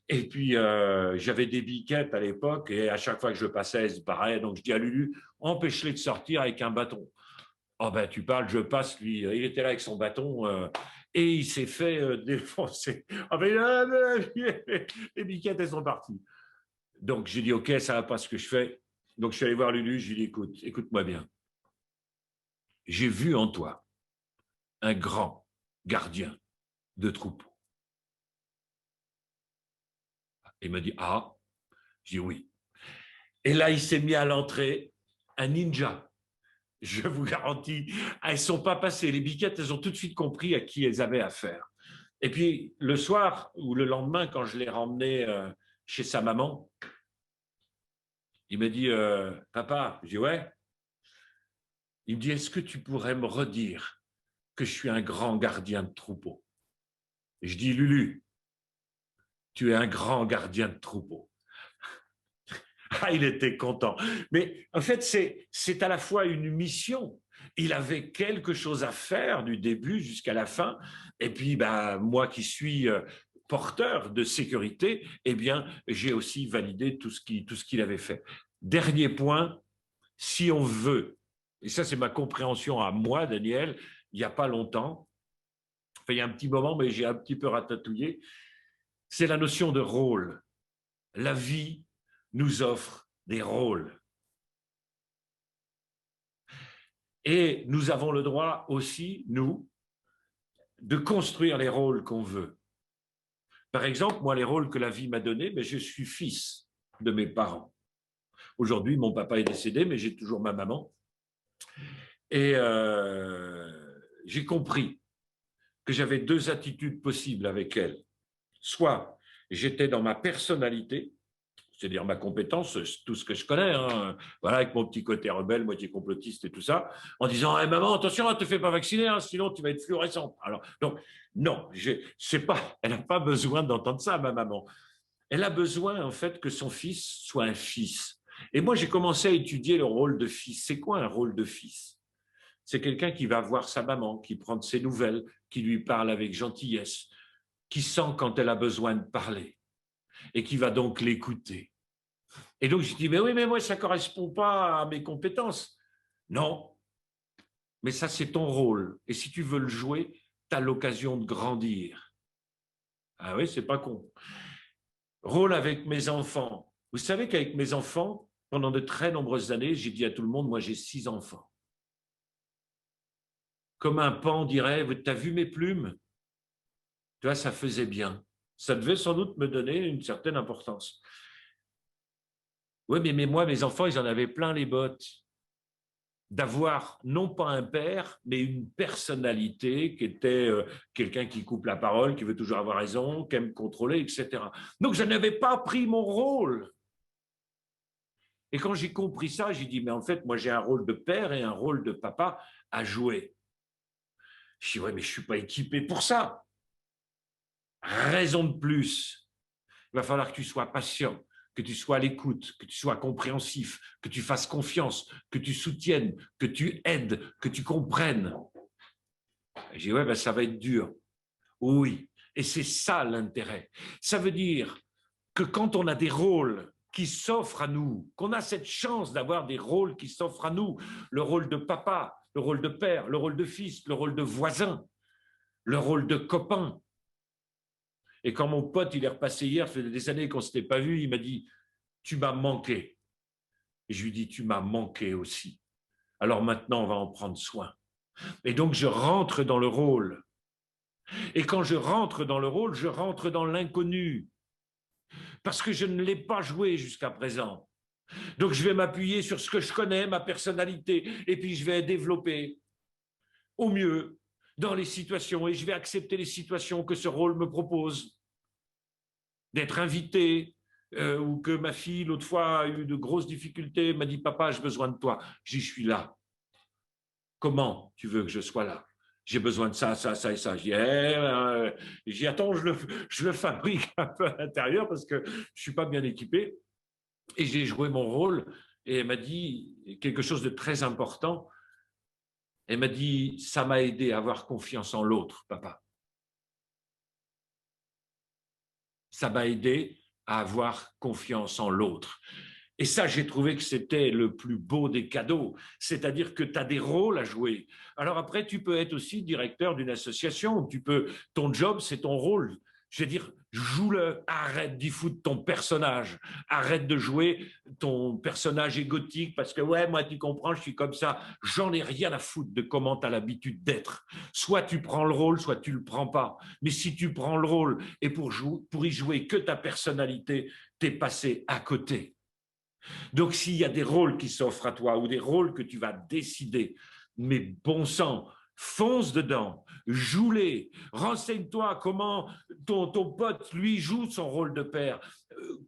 Et puis, j'avais des biquettes à l'époque, et à chaque fois que je passais, elles se barraient. Donc, je dis à Lulu, empêche-les de sortir avec un bâton. Oh ben, tu parles, je passe, lui, il était là avec son bâton, et il s'est fait défoncer. Oh ben, les biquettes, elles sont parties. Donc, j'ai dit, OK, ça ne va pas ce que je fais. Donc, je suis allé voir Lulu, je lui ai dit, écoute, écoute-moi bien. J'ai vu en toi un grand gardien de troupeau. Il m'a dit, ah, j'ai dit oui. Et là, il s'est mis à l'entrée, un ninja. Je vous garantis, elles ne sont pas passées. Les biquettes, elles ont tout de suite compris à qui elles avaient affaire. Et puis, le soir ou le lendemain, quand je l'ai ramené chez sa maman, il me dit, papa, je dis, ouais. Il me dit, est-ce que tu pourrais me redire que je suis un grand gardien de troupeau? Et je dis, Lulu, tu es un grand gardien de troupeau. Ah, il était content. Mais en fait, c'est à la fois une mission. Il avait quelque chose à faire du début jusqu'à la fin. Et puis, ben, moi qui suis porteur de sécurité, eh bien, j'ai aussi validé tout ce qu'il avait fait. Dernier point, si on veut, et ça c'est ma compréhension à moi, Daniel, il n'y a pas longtemps, enfin, il y a un petit moment, mais j'ai un petit peu ratatouillé, c'est la notion de rôle. La vie nous offre des rôles. Et nous avons le droit aussi, nous, de construire les rôles qu'on veut. Par exemple, moi, les rôles que la vie m'a donnés, ben, je suis fils de mes parents. Aujourd'hui, mon papa est décédé, mais j'ai toujours ma maman. Et j'ai compris que j'avais deux attitudes possibles avec elle. Soit j'étais dans ma personnalité, c'est-à-dire ma compétence, tout ce que je connais, hein, voilà, avec mon petit côté rebelle, moitié complotiste et tout ça, en disant hey, maman, attention, ne te fais pas vacciner, hein, sinon tu vas être fluorescente. Alors, donc, non, elle n'a pas besoin d'entendre ça, ma maman. Elle a besoin, en fait, que son fils soit un fils. Et moi, j'ai commencé à étudier le rôle de fils. C'est quoi un rôle de fils? C'est quelqu'un qui va voir sa maman, qui prend de ses nouvelles, qui lui parle avec gentillesse, qui sent quand elle a besoin de parler et qui va donc l'écouter. Et donc, je dis, mais oui, mais moi, ça ne correspond pas à mes compétences. Non, mais ça, c'est ton rôle. Et si tu veux le jouer, tu as l'occasion de grandir. Ah oui, c'est pas con. Rôle avec mes enfants. Vous savez qu'avec mes enfants, pendant de très nombreuses années, j'ai dit à tout le monde, moi, j'ai 6 enfants. Comme un pan dirait, tu as vu mes plumes? Tu vois, ça faisait bien. Ça devait sans doute me donner une certaine importance. Oui, mais moi, mes enfants, ils en avaient plein les bottes d'avoir non pas un père, mais une personnalité qui était quelqu'un qui coupe la parole, qui veut toujours avoir raison, qui aime contrôler, etc. Donc, je n'avais pas pris mon rôle. Et quand j'ai compris ça, j'ai dit, mais en fait, moi, j'ai un rôle de père et un rôle de papa à jouer. Je dis, ouais, mais je ne suis pas équipé pour ça. Raison de plus. Il va falloir que tu sois patient, que tu sois à l'écoute, que tu sois compréhensif, que tu fasses confiance, que tu soutiennes, que tu aides, que tu comprennes. J'ai dit, ouais, ben, ça va être dur. Oui, et c'est ça l'intérêt. Ça veut dire que quand on a des rôles qui s'offrent à nous, qu'on a cette chance d'avoir des rôles qui s'offrent à nous, le rôle de papa, le rôle de père, le rôle de fils, le rôle de voisin, le rôle de copain, Et quand mon pote, il est repassé hier, ça fait des années qu'on ne s'était pas vu, il m'a dit, tu m'as manqué. Et je lui dis, tu m'as manqué aussi. Alors maintenant, on va en prendre soin. Et donc, je rentre dans le rôle. Et quand je rentre dans le rôle, je rentre dans l'inconnu. Parce que je ne l'ai pas joué jusqu'à présent. Donc, je vais m'appuyer sur ce que je connais, ma personnalité, et puis je vais développer au mieux dans les situations, et je vais accepter les situations que ce rôle me propose. D'être invité, ou que ma fille, l'autre fois, a eu de grosses difficultés, m'a dit, papa, j'ai besoin de toi. J'y suis là. Comment tu veux que je sois là? J'ai besoin de ça, ça, ça et ça. J'y attends, je le fabrique un peu à l'intérieur parce que je ne suis pas bien équipé. Et j'ai joué mon rôle et elle m'a dit quelque chose de très important. Elle m'a dit, ça m'a aidé à avoir confiance en l'autre, papa. Ça m'a aidé à avoir confiance en l'autre. Et ça, j'ai trouvé que c'était le plus beau des cadeaux. C'est-à-dire que tu as des rôles à jouer. Alors après, tu peux être aussi directeur d'une association. Ton job, c'est ton rôle. Je veux dire, joue-le, arrête d'y foutre ton personnage, arrête de jouer ton personnage égotique parce que, ouais, moi, tu comprends, je suis comme ça. J'en ai rien à foutre de comment tu as l'habitude d'être. Soit tu prends le rôle, soit tu le prends pas. Mais si tu prends le rôle et pour y jouer que ta personnalité, t'es passé à côté. Donc, s'il y a des rôles qui s'offrent à toi ou des rôles que tu vas décider, mais bon sang, fonce dedans, joue-les, renseigne-toi comment ton pote, lui, joue son rôle de père.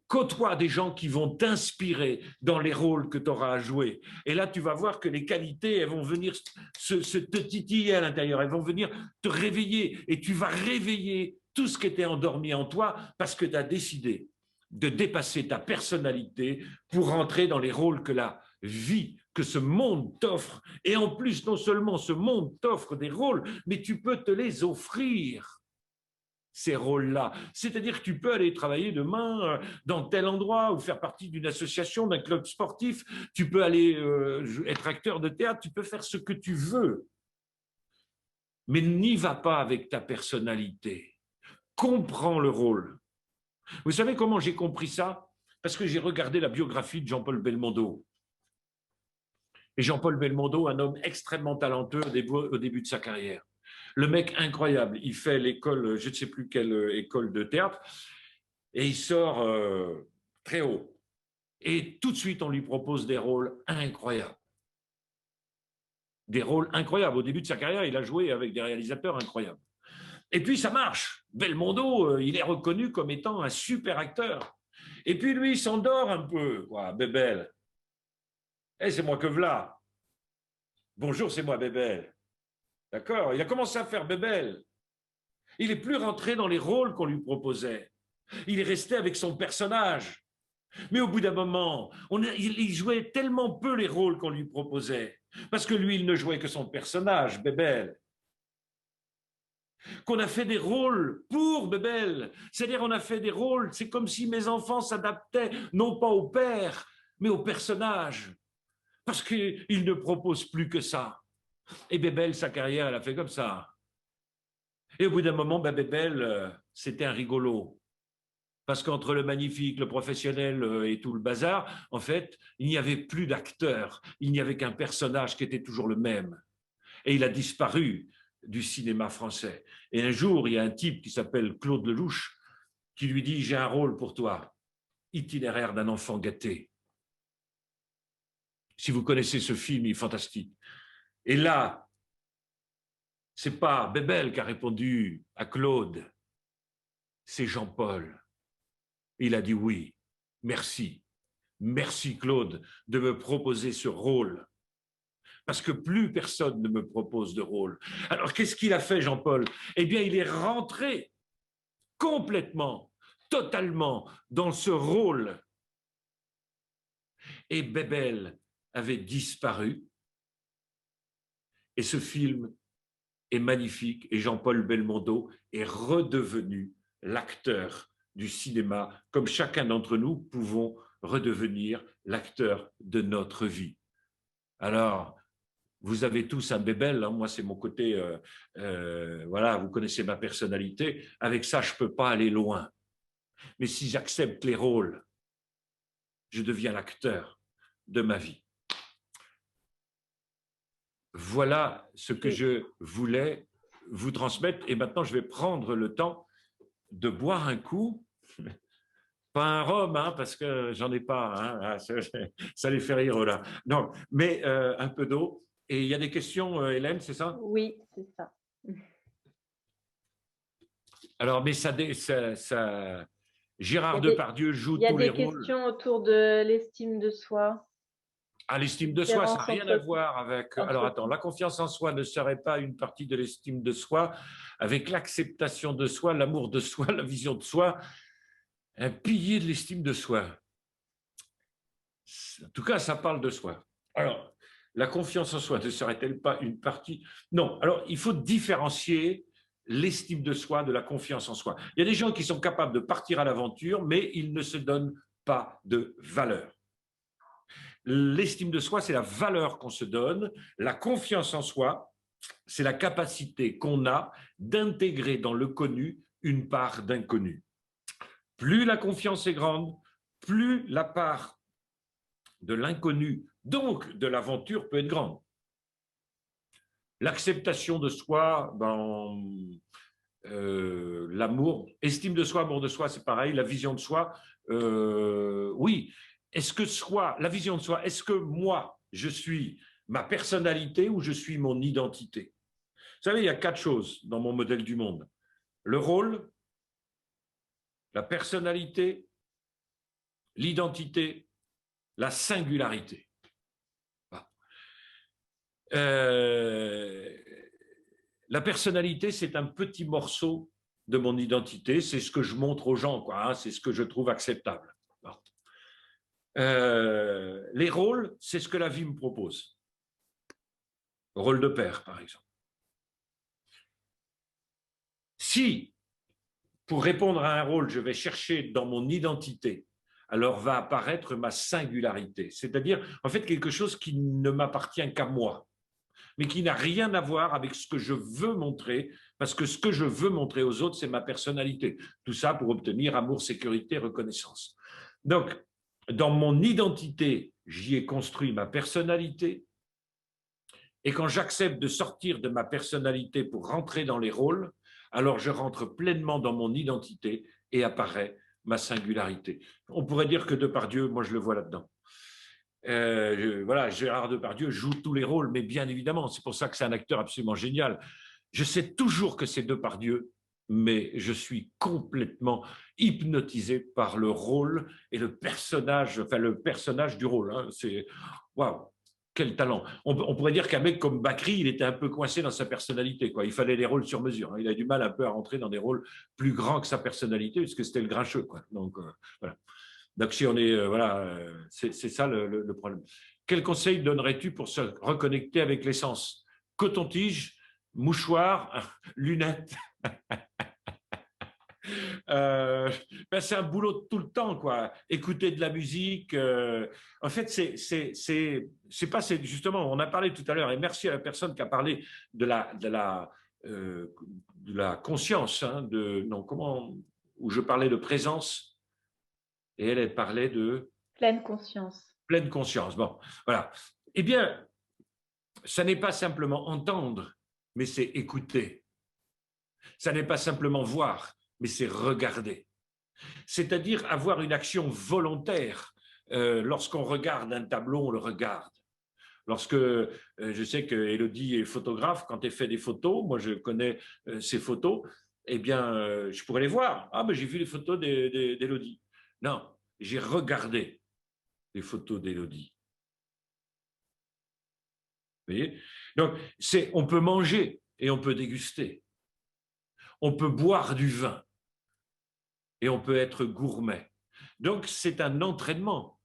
Côtoie des gens qui vont t'inspirer dans les rôles que tu auras à jouer. Et là, tu vas voir que les qualités, elles vont venir te titiller à l'intérieur, elles vont venir te réveiller et tu vas réveiller tout ce qui était endormi en toi parce que tu as décidé de dépasser ta personnalité pour rentrer dans les rôles que la vie, que ce monde t'offre. Et en plus, non seulement ce monde t'offre des rôles, mais tu peux te les offrir, ces rôles-là. C'est-à-dire que tu peux aller travailler demain dans tel endroit ou faire partie d'une association, d'un club sportif, tu peux aller être acteur de théâtre, tu peux faire ce que tu veux. Mais n'y va pas avec ta personnalité. Comprends le rôle. Vous savez comment j'ai compris ça? Parce que j'ai regardé la biographie de Jean-Paul Belmondo. Et Jean-Paul Belmondo, un homme extrêmement talentueux au début de sa carrière. Le mec incroyable, il fait l'école, je ne sais plus quelle école de théâtre, et il sort très haut. Et tout de suite, on lui propose des rôles incroyables. Des rôles incroyables. Au début de sa carrière, il a joué avec des réalisateurs incroyables. Et puis, ça marche. Belmondo, il est reconnu comme étant un super acteur. Et puis, lui, il s'endort un peu, quoi, Bébel. Eh, c'est moi que v'là. Bonjour, c'est moi, Bébel. D'accord? Il a commencé à faire Bébel. Il n'est plus rentré dans les rôles qu'on lui proposait. Il est resté avec son personnage. Mais au bout d'un moment, il jouait tellement peu les rôles qu'on lui proposait. Parce que lui, il ne jouait que son personnage, Bébel. Qu'on a fait des rôles pour Bébel. C'est-à-dire, on a fait des rôles, c'est comme si mes enfants s'adaptaient, non pas au père, mais au personnage. Parce qu'il ne propose plus que ça. Et Bébel, sa carrière, elle a fait comme ça. Et au bout d'un moment, Bébel, c'était un rigolo. Parce qu'entre le magnifique, le professionnel et tout le bazar, en fait, il n'y avait plus d'acteur. Il n'y avait qu'un personnage qui était toujours le même. Et il a disparu du cinéma français. Et un jour, il y a un type qui s'appelle Claude Lelouch qui lui dit, j'ai un rôle pour toi, itinéraire d'un enfant gâté. Si vous connaissez ce film, il est fantastique. Et là, c'est pas Bébel qui a répondu à Claude, c'est Jean-Paul. Il a dit oui, merci. Merci Claude de me proposer ce rôle. Parce que plus personne ne me propose de rôle. Alors qu'est-ce qu'il a fait Jean-Paul? Eh bien, il est rentré complètement, totalement dans ce rôle. Et Bébel avait disparu. Et ce film est magnifique. Et Jean-Paul Belmondo est redevenu l'acteur du cinéma, comme chacun d'entre nous pouvons redevenir l'acteur de notre vie. Alors, vous avez tous un bébel, hein. Moi c'est mon côté, voilà, vous connaissez ma personnalité, avec ça je ne peux pas aller loin. Mais si j'accepte les rôles, je deviens l'acteur de ma vie. Voilà ce que je voulais vous transmettre. Et maintenant, je vais prendre le temps de boire un coup. Pas un rhum, hein, parce que j'en ai pas. Hein, ça les fait rire là. Non, mais un peu d'eau. Et il y a des questions, Hélène, c'est ça? Oui, c'est ça. Alors, mais Gérard Depardieu joue tous les rôles. Il y a des questions autour de l'estime de soi. Ah, l'estime de soi, ça n'a rien à voir avec… Alors attends, la confiance en soi ne serait pas une partie de l'estime de soi, avec l'acceptation de soi, l'amour de soi, la vision de soi, un pilier de l'estime de soi. En tout cas, ça parle de soi. Alors, la confiance en soi ne serait-elle pas une partie… Non, alors il faut différencier l'estime de soi de la confiance en soi. Il y a des gens qui sont capables de partir à l'aventure, mais ils ne se donnent pas de valeur. L'estime de soi, c'est la valeur qu'on se donne. La confiance en soi, c'est la capacité qu'on a d'intégrer dans le connu une part d'inconnu. Plus la confiance est grande, plus la part de l'inconnu, donc de l'aventure, peut être grande. L'acceptation de soi, l'amour, estime de soi, amour de soi, c'est pareil. La vision de soi, oui. Est-ce que la vision de soi, est-ce que moi, je suis ma personnalité ou je suis mon identité? Vous savez, il y a 4 choses dans mon modèle du monde. Le rôle, la personnalité, l'identité, la singularité. La personnalité, c'est un petit morceau de mon identité, c'est ce que je montre aux gens, quoi, hein, c'est ce que je trouve acceptable. Les rôles, c'est ce que la vie me propose. Rôle de père, par exemple. Si, pour répondre à un rôle, je vais chercher dans mon identité, alors va apparaître ma singularité, c'est-à-dire, en fait, quelque chose qui ne m'appartient qu'à moi, mais qui n'a rien à voir avec ce que je veux montrer, parce que ce que je veux montrer aux autres, c'est ma personnalité. Tout ça pour obtenir amour, sécurité, reconnaissance. Donc, dans mon identité, j'y ai construit ma personnalité, et quand j'accepte de sortir de ma personnalité pour rentrer dans les rôles, alors je rentre pleinement dans mon identité et apparaît ma singularité. On pourrait dire que Depardieu, moi je le vois là-dedans. Voilà, Gérard Depardieu joue tous les rôles, mais bien évidemment, c'est pour ça que c'est un acteur absolument génial. Je sais toujours que c'est Depardieu, mais je suis complètement hypnotisé par le rôle et le personnage du rôle. Hein. C'est waouh, quel talent. On pourrait dire qu'un mec comme Bakri, il était un peu coincé dans sa personnalité, quoi. Il fallait des rôles sur mesure. Hein. Il a du mal un peu à rentrer dans des rôles plus grands que sa personnalité, puisque c'était le grincheux, quoi. Donc voilà. Donc, si on est, c'est ça le problème. Quel conseil donnerais-tu pour se reconnecter avec l'essence? Coton-tige, mouchoir, lunettes. C'est un boulot de tout le temps, quoi. Écouter de la musique. En fait, c'est pas justement. On a parlé tout à l'heure, et merci à la personne qui a parlé de la conscience, hein, où je parlais de présence. Et elle parlait de… Pleine conscience. Pleine conscience. Bon, voilà. Eh bien, ça n'est pas simplement entendre, mais c'est écouter. Ça n'est pas simplement voir, mais c'est regarder. C'est-à-dire avoir une action volontaire. Lorsqu'on regarde un tableau, on le regarde. Lorsque je sais que Élodie est photographe, quand elle fait des photos, moi je connais ses photos, eh bien, je pourrais les voir. Ah, mais j'ai vu les photos d'Élodie. Non, j'ai regardé les photos d'Élodie. Vous voyez? Donc, on peut manger et on peut déguster. On peut boire du vin et on peut être gourmet. Donc, c'est un entraînement.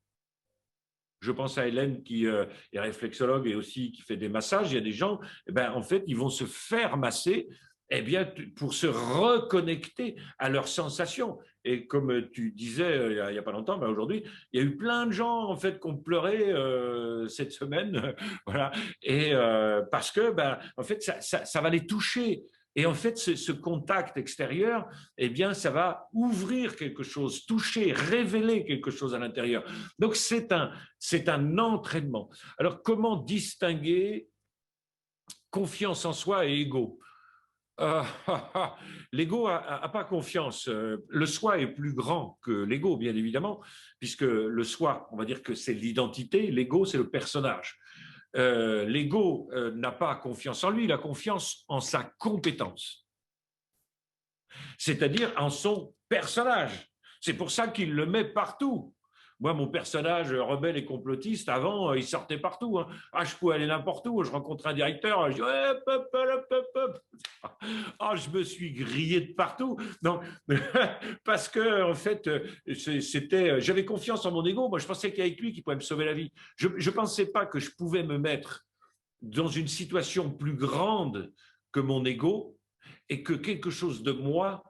Je pense à Hélène qui est réflexologue et aussi qui fait des massages. Il y a des gens, en fait, ils vont se faire masser eh bien, pour se reconnecter à leurs sensations. Et comme tu disais il n'y a pas longtemps, ben aujourd'hui, il y a eu plein de gens en fait qui ont pleuré cette semaine, voilà. Et parce que, ben, en fait, ça va les toucher. Et en fait, ce contact extérieur, eh bien, ça va ouvrir quelque chose, toucher, révéler quelque chose à l'intérieur. Donc, c'est un entraînement. Alors, comment distinguer confiance en soi et ego? Euh, L'ego a pas confiance. Le soi est plus grand que l'ego, bien évidemment, puisque le soi, on va dire que c'est l'identité, l'ego, c'est le personnage. L'ego n'a pas confiance en lui, il a confiance en sa compétence, c'est-à-dire en son personnage. C'est pour ça qu'il le met partout. Moi, mon personnage rebelle et complotiste, avant, il sortait partout. Hein. Ah, je pouvais aller n'importe où. Je rencontrais un directeur, je dis hop, hop, hop, hop, hop. Ah, je me suis grillé de partout. Donc, parce que en fait, j'avais confiance en mon ego. Moi, je pensais qu'avec lui, qu'il pouvait me sauver la vie. Je ne pensais pas que je pouvais me mettre dans une situation plus grande que mon ego et que quelque chose de moi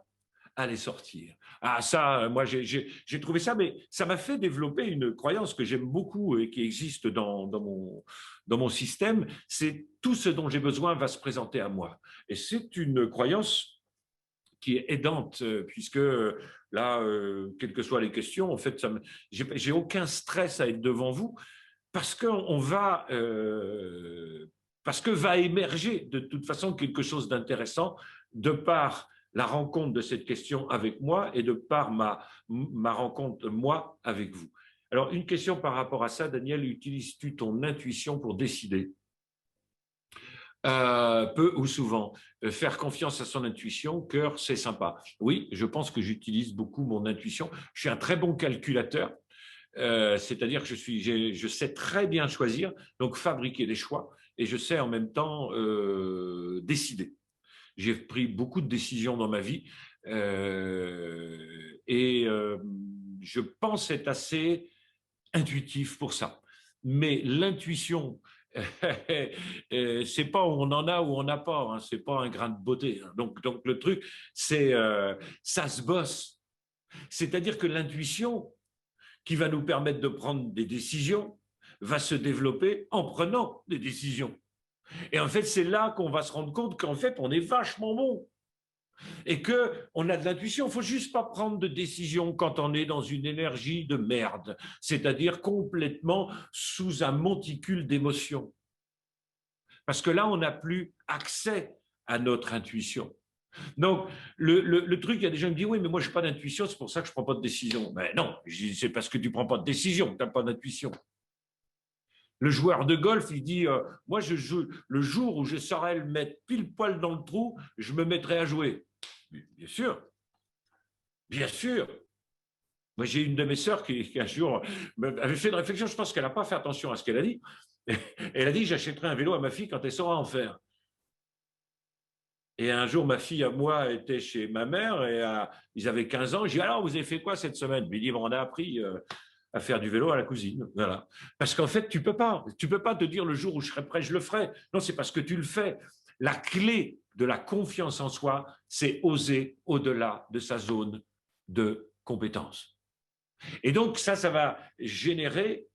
allait sortir. Ah ça, moi j'ai trouvé ça, mais ça m'a fait développer une croyance que j'aime beaucoup et qui existe dans mon système, c'est tout ce dont j'ai besoin va se présenter à moi. Et c'est une croyance qui est aidante, puisque là, quelles que soient les questions, en fait, j'ai aucun stress à être devant vous, parce qu'on va... parce que va émerger de toute façon quelque chose d'intéressant de par la rencontre de cette question avec moi et de par ma rencontre, moi, avec vous. Alors, une question par rapport à ça, Daniel, utilises-tu ton intuition pour décider? Peu ou souvent. Faire confiance à son intuition, cœur, c'est sympa. Oui, je pense que j'utilise beaucoup mon intuition. Je suis un très bon calculateur. C'est-à-dire que je sais très bien choisir, donc fabriquer des choix, et je sais en même temps décider. J'ai pris beaucoup de décisions dans ma vie et je pense être assez intuitif pour ça. Mais l'intuition, c'est pas où on en a ou on n'a pas, hein, c'est pas un grain de beauté. Hein. Donc le truc, c'est ça se bosse. C'est-à-dire que l'intuition, qui va nous permettre de prendre des décisions, va se développer en prenant des décisions. Et en fait, c'est là qu'on va se rendre compte qu'en fait, on est vachement bon et qu'on a de l'intuition. Il ne faut juste pas prendre de décision quand on est dans une énergie de merde, c'est-à-dire complètement sous un monticule d'émotions. Parce que là, on n'a plus accès à notre intuition. Donc, le truc, il y a des gens qui me disent, oui, mais moi, je n'ai pas d'intuition, c'est pour ça que je ne prends pas de décision. Mais non, c'est parce que tu ne prends pas de décision que tu n'as pas d'intuition. Le joueur de golf, il dit, moi, le jour où je saurais le mettre pile poil dans le trou, je me mettrai à jouer. Bien sûr, bien sûr. Moi, j'ai une de mes sœurs qui un jour avait fait une réflexion, je pense qu'elle n'a pas fait attention à ce qu'elle a dit. Elle a dit, j'achèterai un vélo à ma fille quand elle saura en faire. Et un jour, ma fille à moi était chez ma mère et ils avaient 15 ans. J'ai dit, alors, vous avez fait quoi cette semaine? Il dit, bon, on a appris à faire du vélo à la cousine. Voilà. Parce qu'en fait, tu peux pas te dire le jour où je serai prêt, je le ferai. Non, c'est parce que tu le fais. La clé de la confiance en soi, c'est oser au-delà de sa zone de compétence. Et donc, ça va générer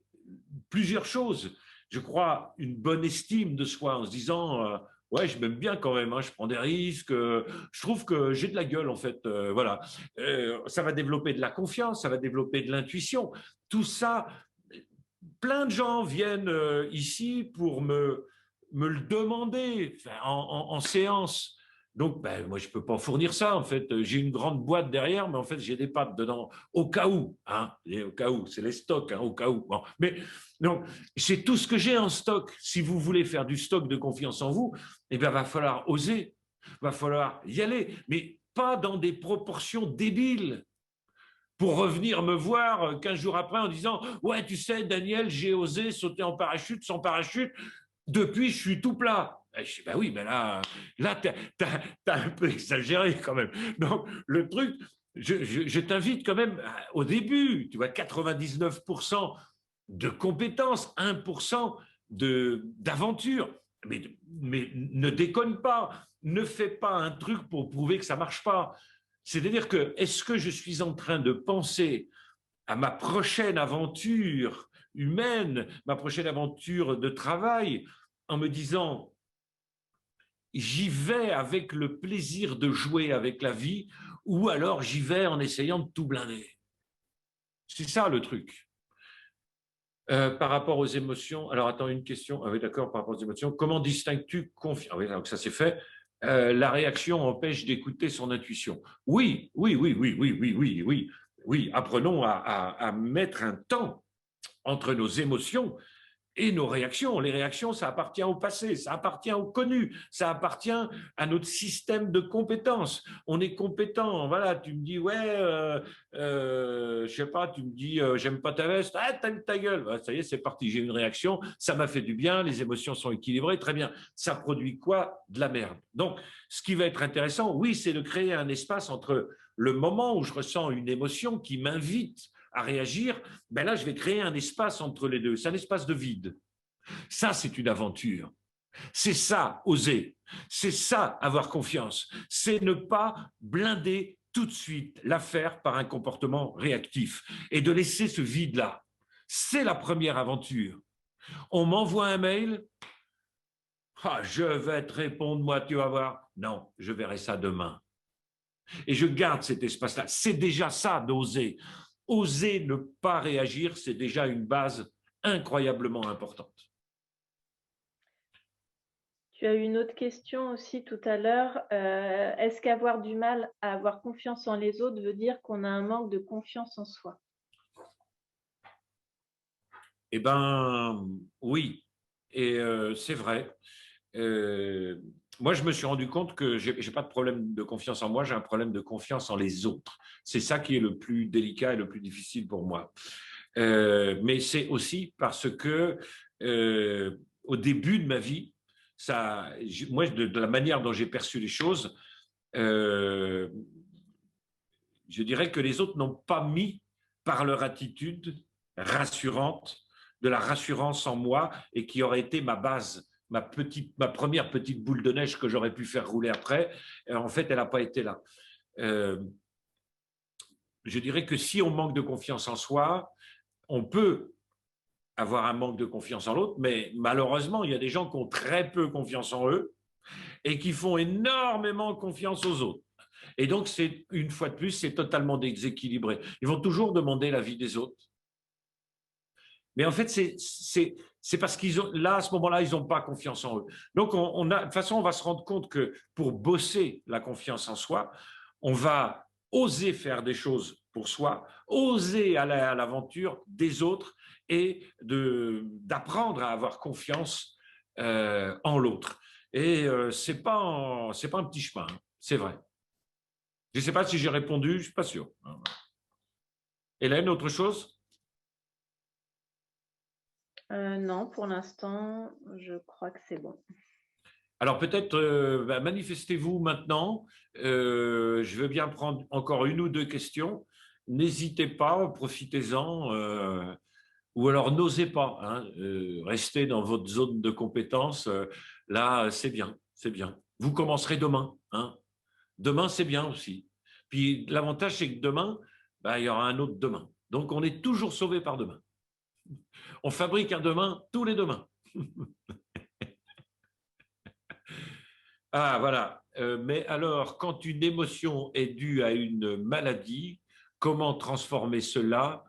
plusieurs choses. Je crois une bonne estime de soi en se disant ouais, je m'aime bien quand même, hein, je prends des risques, je trouve que j'ai de la gueule en fait. Voilà. Ça va développer de la confiance, ça va développer de l'intuition. Tout ça, plein de gens viennent ici pour me le demander en séance. Donc, ben, moi, je ne peux pas fournir ça, en fait. J'ai une grande boîte derrière, mais en fait, j'ai des pattes dedans, au cas où. Hein, et au cas où, c'est les stocks, hein, au cas où. Bon. Mais donc, c'est tout ce que j'ai en stock. Si vous voulez faire du stock de confiance en vous, eh bien, va falloir oser, va falloir y aller, mais pas dans des proportions débiles pour revenir me voir 15 jours après en disant « Ouais, tu sais, Daniel, j'ai osé sauter en parachute, sans parachute. Depuis, je suis tout plat. » Je dis, ben oui, mais là t'as un peu exagéré quand même. Donc, le truc, je t'invite quand même au début, tu vois, 99% de compétences, 1% d'aventure. mais ne déconne pas, ne fais pas un truc pour prouver que ça ne marche pas. C'est-à-dire que, est-ce que je suis en train de penser à ma prochaine aventure humaine, ma prochaine aventure de travail, en me disant, j'y vais avec le plaisir de jouer avec la vie, ou alors j'y vais en essayant de tout blinder. C'est ça le truc. Par rapport aux émotions, alors attends une question, ah oui d'accord, par rapport aux émotions, comment distingues-tu confiance? Ah oui, donc ça c'est fait. La réaction empêche d'écouter son intuition. Oui, oui, oui, oui, oui, oui, oui, oui, oui. Apprenons à mettre un temps entre nos émotions et nos réactions. Les réactions, ça appartient au passé, ça appartient au connu, ça appartient à notre système de compétences. On est compétent. Voilà, tu me dis, ouais, je sais pas, tu me dis, j'aime pas ta veste, ah, t'aimes ta gueule. Ouais, ça y est, c'est parti, j'ai une réaction, ça m'a fait du bien, les émotions sont équilibrées, très bien. Ça produit quoi? De la merde. Donc, ce qui va être intéressant, oui, c'est de créer un espace entre le moment où je ressens une émotion qui m'invite à réagir, ben là, je vais créer un espace entre les deux. C'est un espace de vide. Ça, c'est une aventure. C'est ça, oser. C'est ça, avoir confiance. C'est ne pas blinder tout de suite l'affaire par un comportement réactif et de laisser ce vide-là. C'est la première aventure. On m'envoie un mail, ah, je vais te répondre, moi, tu vas voir. Non, je verrai ça demain. Et je garde cet espace-là. C'est déjà ça d'oser. Oser ne pas réagir, c'est déjà une base incroyablement importante. Tu as eu une autre question aussi tout à l'heure. Est-ce qu'avoir du mal à avoir confiance en les autres veut dire qu'on a un manque de confiance en soi? Eh bien, oui. Et c'est vrai. Moi, je me suis rendu compte que je n'ai pas de problème de confiance en moi, j'ai un problème de confiance en les autres. C'est ça qui est le plus délicat et le plus difficile pour moi. Mais c'est aussi parce que au début de ma vie, moi, de la manière dont j'ai perçu les choses, euh, je dirais que les autres n'ont pas mis par leur attitude rassurante de la rassurance en moi et qui aurait été ma base, ma première petite boule de neige que j'aurais pu faire rouler après. En fait, elle n'a pas été là. Euh, je dirais que si on manque de confiance en soi, on peut avoir un manque de confiance en l'autre, mais malheureusement, il y a des gens qui ont très peu confiance en eux et qui font énormément confiance aux autres. Et donc, une fois de plus, c'est totalement déséquilibré. Ils vont toujours demander l'avis des autres. Mais en fait, c'est parce qu'ils ont, là, à ce moment-là, ils n'ont pas confiance en eux. Donc, de toute façon, on va se rendre compte que pour bosser la confiance en soi, on va oser faire des choses pour soi, oser aller à l'aventure des autres et d'apprendre à avoir confiance en l'autre. Et c'est pas un petit chemin, hein, c'est vrai. Je ne sais pas si j'ai répondu, je ne suis pas sûr. Hélène, autre chose? Non, pour l'instant, je crois que c'est bon. Alors peut-être manifestez-vous maintenant. Je veux bien prendre encore une ou deux questions. N'hésitez pas, profitez-en. Ou alors n'osez pas. Hein, restez dans votre zone de compétence. Là, c'est bien, c'est bien. Vous commencerez demain. Hein. Demain, c'est bien aussi. Puis l'avantage, c'est que demain, il y aura un autre demain. Donc on est toujours sauvé par demain. On fabrique un demain tous les demains. Ah, voilà. Mais alors, quand une émotion est due à une maladie, comment transformer cela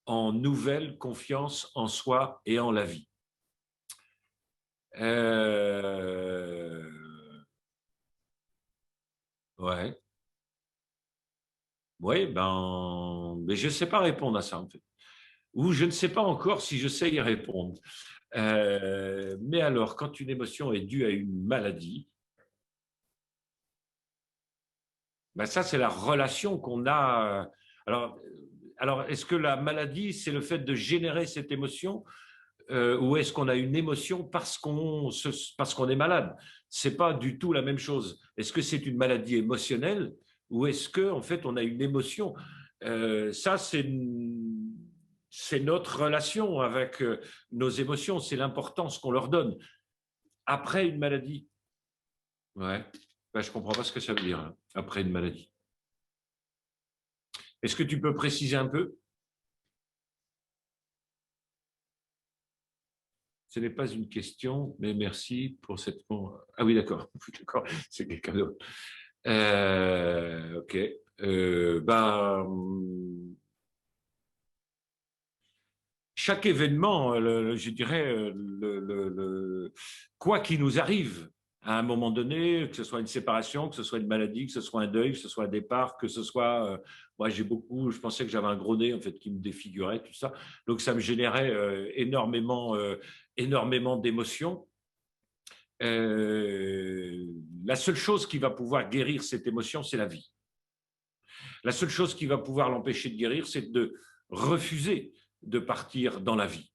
en nouvelle confiance en soi et en la vie? euh... Ouais. Oui, mais je ne sais pas répondre à ça, en fait. Ou je ne sais pas encore si je sais y répondre. Mais alors, quand une émotion est due à une maladie, ça, c'est la relation qu'on a. Alors est-ce que la maladie, c'est le fait de générer cette émotion ou est-ce qu'on a une émotion parce qu'on est malade? C'est pas du tout la même chose. Est-ce que c'est une maladie émotionnelle ou est-ce que en fait on a une émotion? Ça, c'est notre relation avec nos émotions, c'est l'importance qu'on leur donne. Après une maladie. Ouais, ben, je ne comprends pas ce que ça veut dire, hein, après une maladie. Est-ce que tu peux préciser un peu? Ce n'est pas une question, mais merci pour cette... Ah oui, d'accord, d'accord, c'est quelqu'un d'autre. Ok. Ben, chaque événement, je dirais, quoi qu'il nous arrive, à un moment donné, que ce soit une séparation, que ce soit une maladie, que ce soit un deuil, que ce soit un départ, que ce soit... moi, je pensais que j'avais un gros nez, en fait, qui me défigurait, tout ça. Donc, ça me générait énormément d'émotions. La seule chose qui va pouvoir guérir cette émotion, c'est la vie. La seule chose qui va pouvoir l'empêcher de guérir, c'est de refuser de partir dans la vie.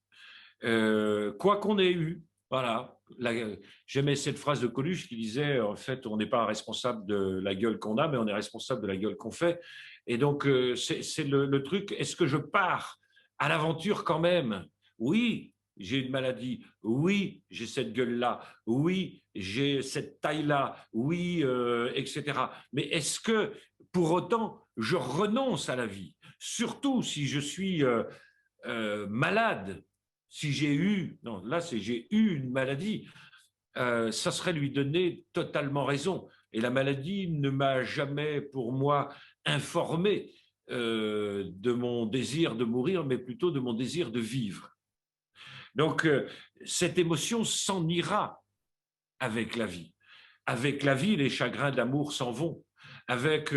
Quoi qu'on ait eu, voilà. J'aimais cette phrase de Coluche qui disait, en fait, on n'est pas responsable de la gueule qu'on a, mais on est responsable de la gueule qu'on fait. Et donc, c'est le truc, est-ce que je pars à l'aventure quand même? Oui, j'ai une maladie. Oui, j'ai cette gueule-là. Oui, j'ai cette taille-là. Oui, etc. Mais est-ce que, pour autant, je renonce à la vie? Surtout si je suis malade, si j'ai eu, non, là, c'est j'ai eu une maladie, ça serait lui donner totalement raison. Et la maladie ne m'a jamais, pour moi, informé de mon désir de mourir, mais plutôt de mon désir de vivre. Donc, cette émotion s'en ira avec la vie. Avec la vie, les chagrins d'amour s'en vont. Avec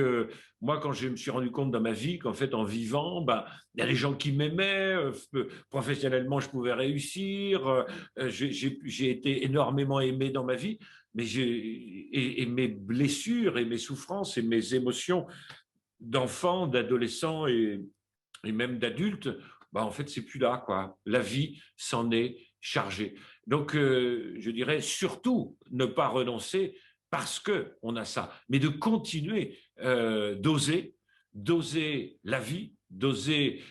moi, quand je me suis rendu compte dans ma vie qu'en fait, en vivant, ben, il y a des gens qui m'aimaient, professionnellement, je pouvais réussir, j'ai été énormément aimé dans ma vie, mais et mes blessures et mes souffrances et mes émotions d'enfant, d'adolescent et même d'adulte, ben, en fait, c'est plus là, quoi. La vie s'en est chargée. Donc, je dirais surtout ne pas renoncer parce qu'on a ça, mais de continuer d'oser la vie, d'oser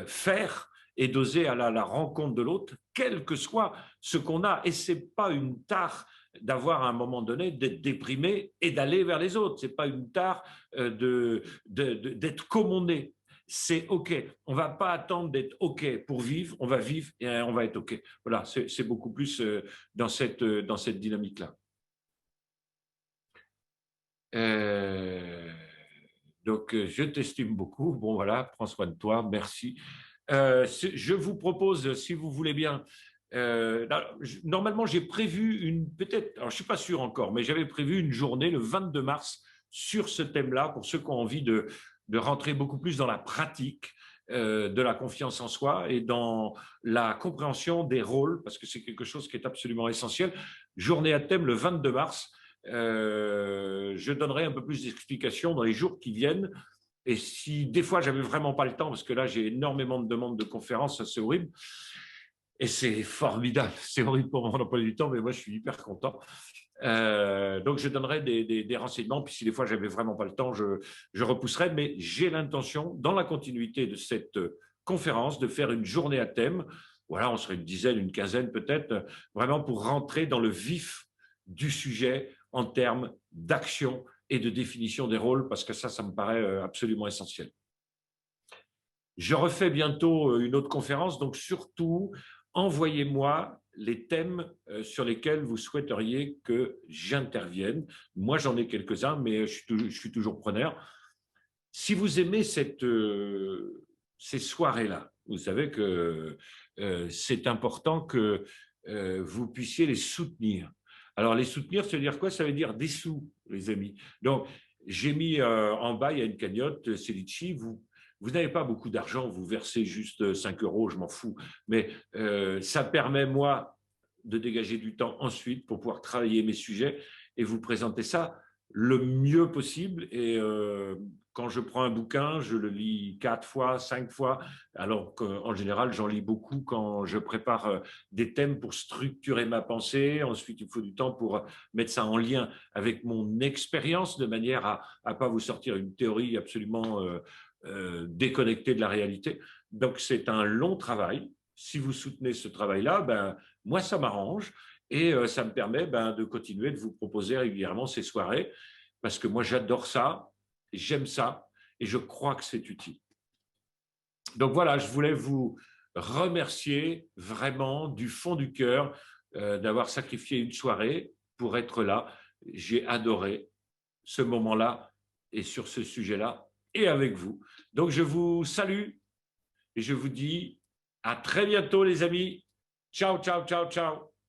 faire et d'oser aller à la rencontre de l'autre, quel que soit ce qu'on a. Et ce n'est pas une tare d'avoir à un moment donné d'être déprimé et d'aller vers les autres. Ce n'est pas une tare d'être comme on est. C'est OK. On ne va pas attendre d'être OK pour vivre. On va vivre et on va être OK. Voilà, c'est beaucoup plus dans cette dynamique-là. Donc, je t'estime beaucoup. Bon, voilà, prends soin de toi. Merci. Je vous propose, si vous voulez bien, normalement, j'ai prévu peut-être, alors je ne suis pas sûr encore, mais j'avais prévu une journée le 22 mars sur ce thème-là pour ceux qui ont envie de rentrer beaucoup plus dans la pratique de la confiance en soi et dans la compréhension des rôles, parce que c'est quelque chose qui est absolument essentiel. Journée à thème le 22 mars. Je donnerai un peu plus d'explications dans les jours qui viennent. Et si des fois, j'avais vraiment pas le temps, parce que là, j'ai énormément de demandes de conférences, c'est horrible. Et c'est formidable. C'est horrible pour mon emploi du temps, mais moi, je suis hyper content. Donc, je donnerai des renseignements. Puis, si des fois, j'avais vraiment pas le temps, je repousserai. Mais j'ai l'intention, dans la continuité de cette conférence, de faire une journée à thème. Voilà, on serait une dizaine, une quinzaine peut-être, vraiment pour rentrer dans le vif du sujet en termes d'action et de définition des rôles, parce que ça me paraît absolument essentiel. Je refais bientôt une autre conférence, donc surtout, envoyez-moi les thèmes sur lesquels vous souhaiteriez que j'intervienne. Moi, j'en ai quelques-uns, mais je suis toujours preneur. Si vous aimez ces soirées-là, vous savez que c'est important que vous puissiez les soutenir. Alors, les soutenir, ça veut dire quoi? Ça veut dire des sous, les amis. Donc, j'ai mis en bas, il y a une cagnotte, c'est Litchi, vous n'avez pas beaucoup d'argent, vous versez juste 5 euros, je m'en fous. Mais ça permet, moi, de dégager du temps ensuite pour pouvoir travailler mes sujets et vous présenter ça le mieux possible. Et quand je prends un bouquin, je le lis 4 fois, 5 fois, alors qu'en général, j'en lis beaucoup quand je prépare des thèmes pour structurer ma pensée. Ensuite, il faut du temps pour mettre ça en lien avec mon expérience, de manière à ne pas vous sortir une théorie absolument déconnectée de la réalité. Donc, c'est un long travail. Si vous soutenez ce travail-là, ben, moi, ça m'arrange. Et ça me permet de continuer de vous proposer régulièrement ces soirées parce que moi, j'adore ça, j'aime ça et je crois que c'est utile. Donc voilà, je voulais vous remercier vraiment du fond du cœur d'avoir sacrifié une soirée pour être là. J'ai adoré ce moment-là et sur ce sujet-là et avec vous. Donc je vous salue et je vous dis à très bientôt les amis. Ciao, ciao, ciao, ciao.